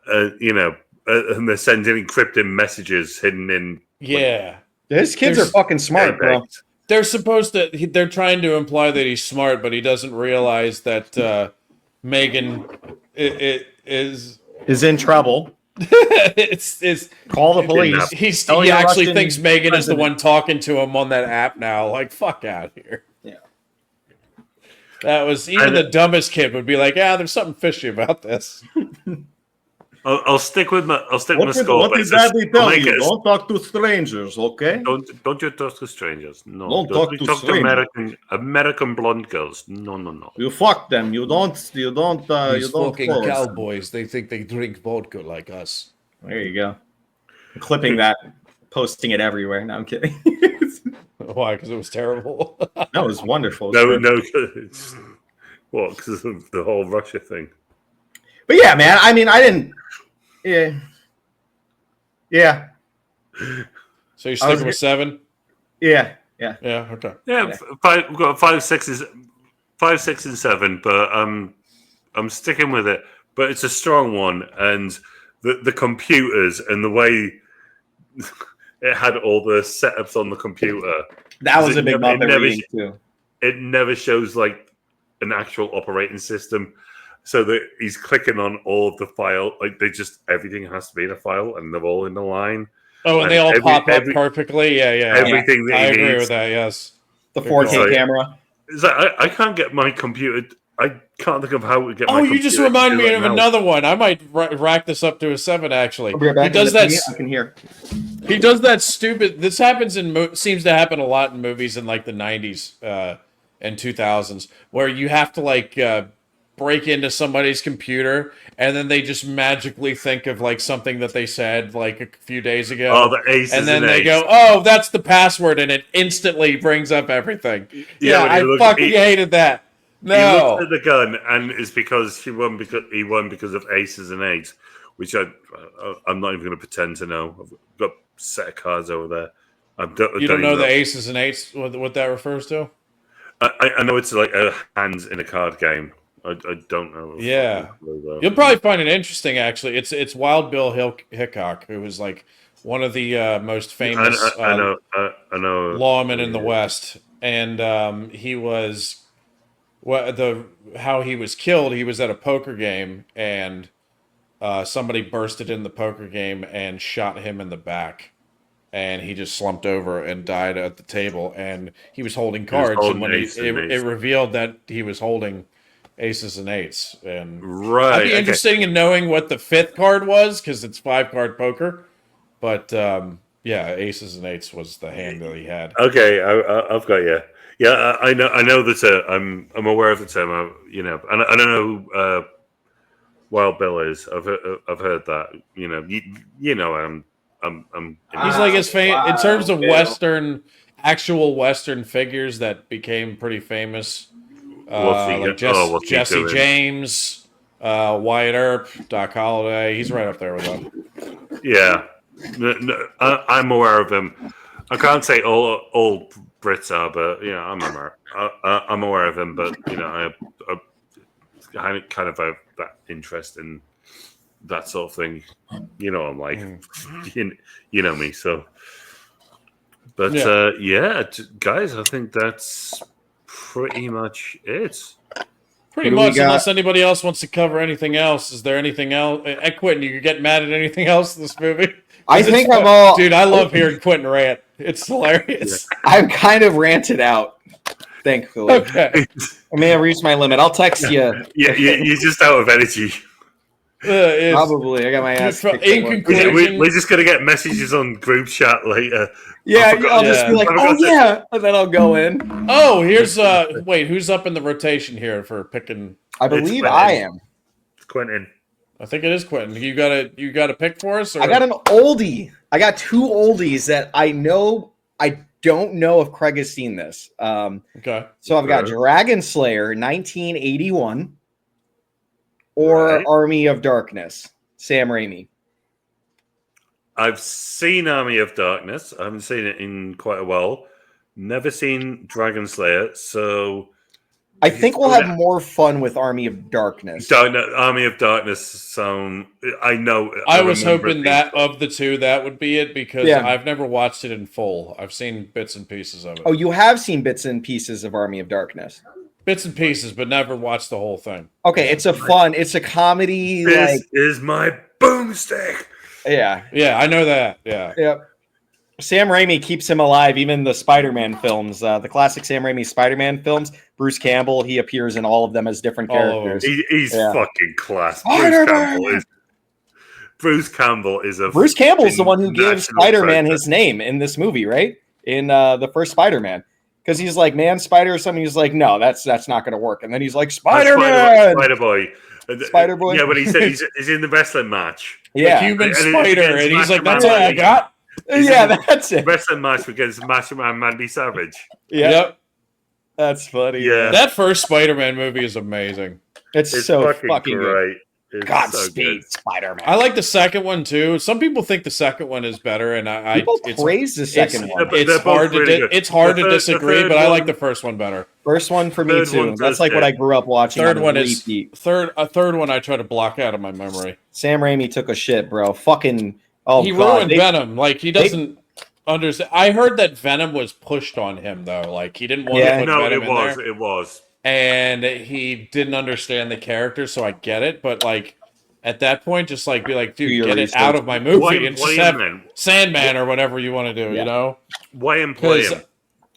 and they're sending encrypted messages hidden in. Yeah, those kids are fucking smart, bro. They're they're trying to imply that he's smart, but he doesn't realize that Megan is in trouble. it's call the police. He actually thinks Megan is the one talking to him on that app now. Like, fuck out of here. Yeah. That was even the dumbest kid would be like, there's something fishy about this. I'll stick with my score. What did Daddy tell you? Don't talk to strangers, okay? Don't you talk to strangers? No. Don't talk to strangers. American blonde girls. No. You fuck them. You don't. These fucking cowboys. They think they drink vodka like us. There you go. I'm clipping that, posting it everywhere. No, I'm kidding. Why? Because it was terrible. No, it was wonderful. No. What? Because of the whole Russia thing. But yeah, man. I mean, I didn't. Yeah. So you're sticking with 7? Yeah. Okay. Yeah. We've got 5, 6, and 7, but I'm sticking with it, but it's a strong one, and the computers and the way it had all the setups on the computer. That was a big mother reading too. It never shows like an actual operating system, so that he's clicking on all of the file. Like everything has to be in a file, and they're all in the line. Oh, and they all pop up perfectly. Yeah. Everything that I he agree needs. with that. Yes, the 4K camera. It's like I can't get my computer. I can't think of how to get. Oh, you just remind me of another one. I might rack this up to a 7. Actually, he does that. I can hear. He does that stupid. This happens seems to happen a lot in movies in like the 90s and 2000s, where you have to like break into somebody's computer and then they just magically think of like something that they said like a few days ago. Oh, the aces and then they go, "Oh, that's the password," and it instantly brings up everything. Yeah, I fucking hated that. No, he looked at the gun, and it's because he won because of aces and eights, which I'm not even going to pretend to know. I've got a set of cards over there. You don't know the aces and eights? What that refers to? I know it's like a hands in a card game. I don't know. Yeah, you'll probably find it interesting. Actually, it's Wild Bill Hickok, who was like one of the most famous I know lawmen in the West, and he was how he was killed. He was at a poker game, and somebody bursted in the poker game and shot him in the back. And he just slumped over and died at the table. And he was holding cards, and when it revealed that he was holding aces and eights. And I'd be interested in knowing what the 5th card was, because it's 5-card poker. But yeah, aces and eights was the hand that he had. Okay, I've got you. Yeah, I know the term. I'm aware of the term. And I don't know who Wild Bill is. I've heard that. He's like his in terms of actual Western figures that became pretty famous. Like Jesse James, Wyatt Earp, Doc Holliday. He's right up there with them. Yeah, I'm aware of him. I can't say all Brits are, but I'm aware of him. But I kind of have that interest in that sort of thing. I'm like, you know me, so. But guys, I think that's pretty much it. Pretty much, unless anybody else wants to cover anything else. Is there anything else? Quentin, you get mad at anything else in this movie? I think I'm all... Dude, I love hearing Quentin rant. It's hilarious. Yeah. I'm kind of ranted out, thankfully. Okay. I may have reached my limit. I'll text you. Yeah, you're just out of energy. Probably. I got my ass kicked. In conclusion, we're just going to get messages on group chat later. Yeah, I'll just be like, oh, yeah. And then I'll go in. Oh, here's... wait, who's up in the rotation here for picking... I believe I am. It's Quentin. I think it is Quentin. You got a pick for us? Or? I got an oldie. I got 2 oldies that I don't know if Craig has seen this. Okay. So I've got Dragon Slayer 1981 or Army of Darkness, Sam Raimi. I've seen Army of Darkness. I haven't seen it in quite a while. Never seen Dragon Slayer, so... I think we'll have more fun with Army of Darkness. Army of Darkness I know. I was hoping that of the 2, that would be it, because I've never watched it in full. I've seen bits and pieces of it. Oh, you have seen bits and pieces of Army of Darkness? Bits and pieces, but never watched the whole thing. Okay, it's a comedy. This is my boomstick. Yeah. Yeah, I know that. Yeah. Yep. Sam Raimi keeps him alive, even the Spider-Man films, the classic Sam Raimi Spider-Man films. Bruce Campbell, he appears in all of them as different characters. He's fucking class. Bruce Campbell is the one who gave Spider-Man his name in this movie, right? In the first Spider-Man. Because he's like, man, Spider or something. He's like, no, that's not going to work. And then he's like, Spider-Man! Spider-Boy. Yeah, but he said he's in the wrestling match. Yeah. The human spider. And he's like, that's all I got? That's it. Wrestling match against Macho Man Mandy Savage. Yep. That's funny. Yeah. That first Spider-Man movie is amazing. It's so fucking great. It's Godspeed, good. Spider-Man. I like the second one too. Some people think the second one is better, and People praise the second one. It's hard to good. disagree, but I like the first one better. First one for me too. That's like what I grew up watching. Third on one repeat. is a third one I try to block out of my memory. Sam Raimi took a shit, bro. Fucking he ruined Venom. Like he doesn't understand. I heard that Venom was pushed on him though. Like he didn't want to put Venom in there. It was. And he didn't understand the character, so I get it. But like at that point, just like be like, dude, get it out of my movie and just have Sandman or whatever you want to do. You know, why employ him?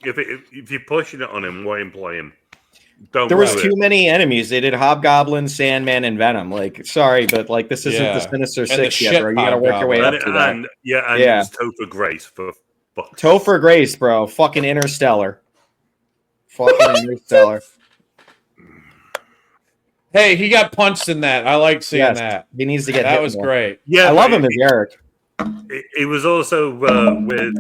If you're pushing it on him, why employ him? There was too many enemies. They did Hobgoblin, Sandman, and Venom. Like, sorry, but like this isn't the Sinister Six yet, bro. You gotta work your way up to that. And Topher Grace for Topher Grace, bro. Fucking Interstellar. Fucking Interstellar. Hey, he got punched in that. I like seeing that. He needs to get that was more. Great. Yeah, I love him as Eric. It was also with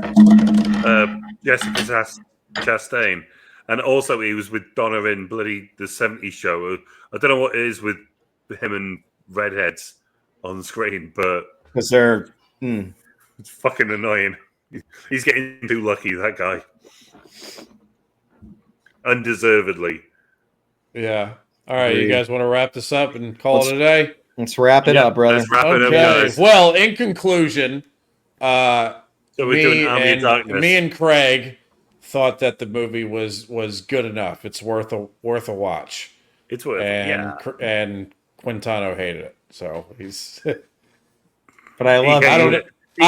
Jessica Chastain, and also he was with Donna in bloody the '70s show. I don't know what it is with him and redheads on screen, but because they're it's fucking annoying. He's getting too lucky, that guy, undeservedly. Yeah. All right, you guys want to wrap this up and call it a day? Let's wrap it up, brother. Let's wrap it up, guys. Well, in conclusion, so we're doing Army of Darkness. Me and Craig thought that the movie was good enough. It's worth a watch. It's worth it. And Quintano hated it, so he's. But I love. I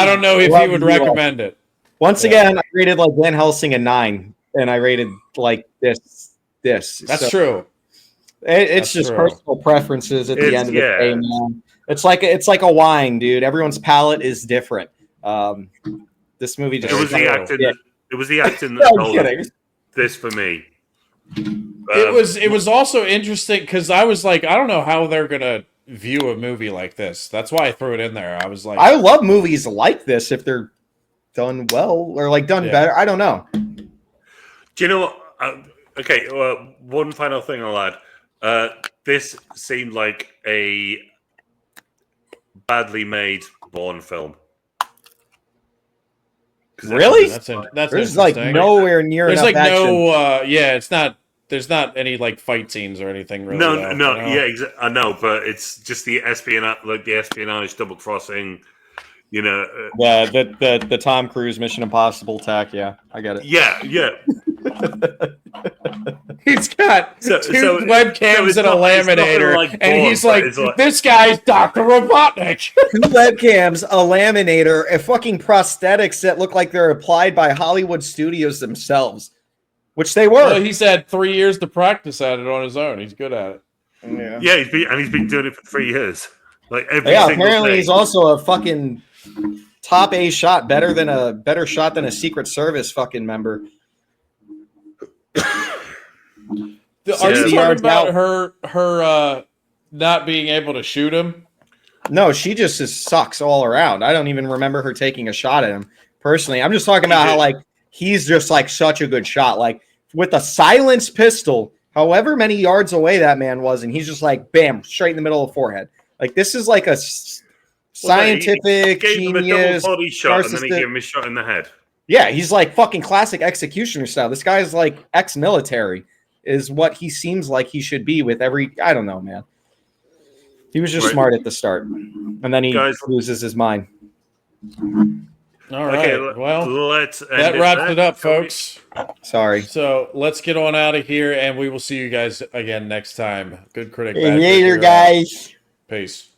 don't know if he would recommend it. Once again, I rated like Van Helsing a 9, and I rated like this. That's true. It's just personal preferences at the end of the day, man. It's like a wine, dude. Everyone's palate is different. This movie just it was the acting that told this for me. It was also interesting because I was like, I don't know how they're gonna view a movie like this. That's why I threw it in there. I was like, I love movies like this if they're done well or like done better. I don't know. Do you know what? Okay, one final thing I'll add. This seemed like a badly made Bourne film. Really? That's there's like nowhere near. There's enough like action. it's not. There's not any like fight scenes or anything. Really, I know, but it's just the espionage, double crossing. You know, the Tom Cruise Mission Impossible tech. Yeah, I get it. Yeah. He's got two webcams and a laminator, and he's like, this guy's Dr. Robotnik. 2 webcams, a laminator, and fucking prosthetics that look like they're applied by Hollywood studios themselves, which they were. Well, he's had 3 years to practice at it on his own. He's good at Yeah, it. he's been doing it for 3 years. Like every single apparently day. He's also a fucking top A shot, better shot than a Secret Service fucking member. Are you talking about her not being able to shoot him? No, she just sucks all around. I don't even remember her taking a shot at him personally. I'm just talking about how like he's just like such a good shot, like with a silenced pistol, however many yards away that man was, and he's just like bam, straight in the middle of the forehead. Like this is like a scientific gave him a genius. Double body shot, and then he gave him a shot in the head. Yeah, he's like fucking classic executioner style. This guy's like ex-military, is what he seems like he should be with every. I don't know, man. He was just smart at the start, and then he loses his mind. All right. Okay, well, that wraps it up, folks. Sorry. So let's get on out of here, and we will see you guys again next time. Good critic. Later, guys. Peace.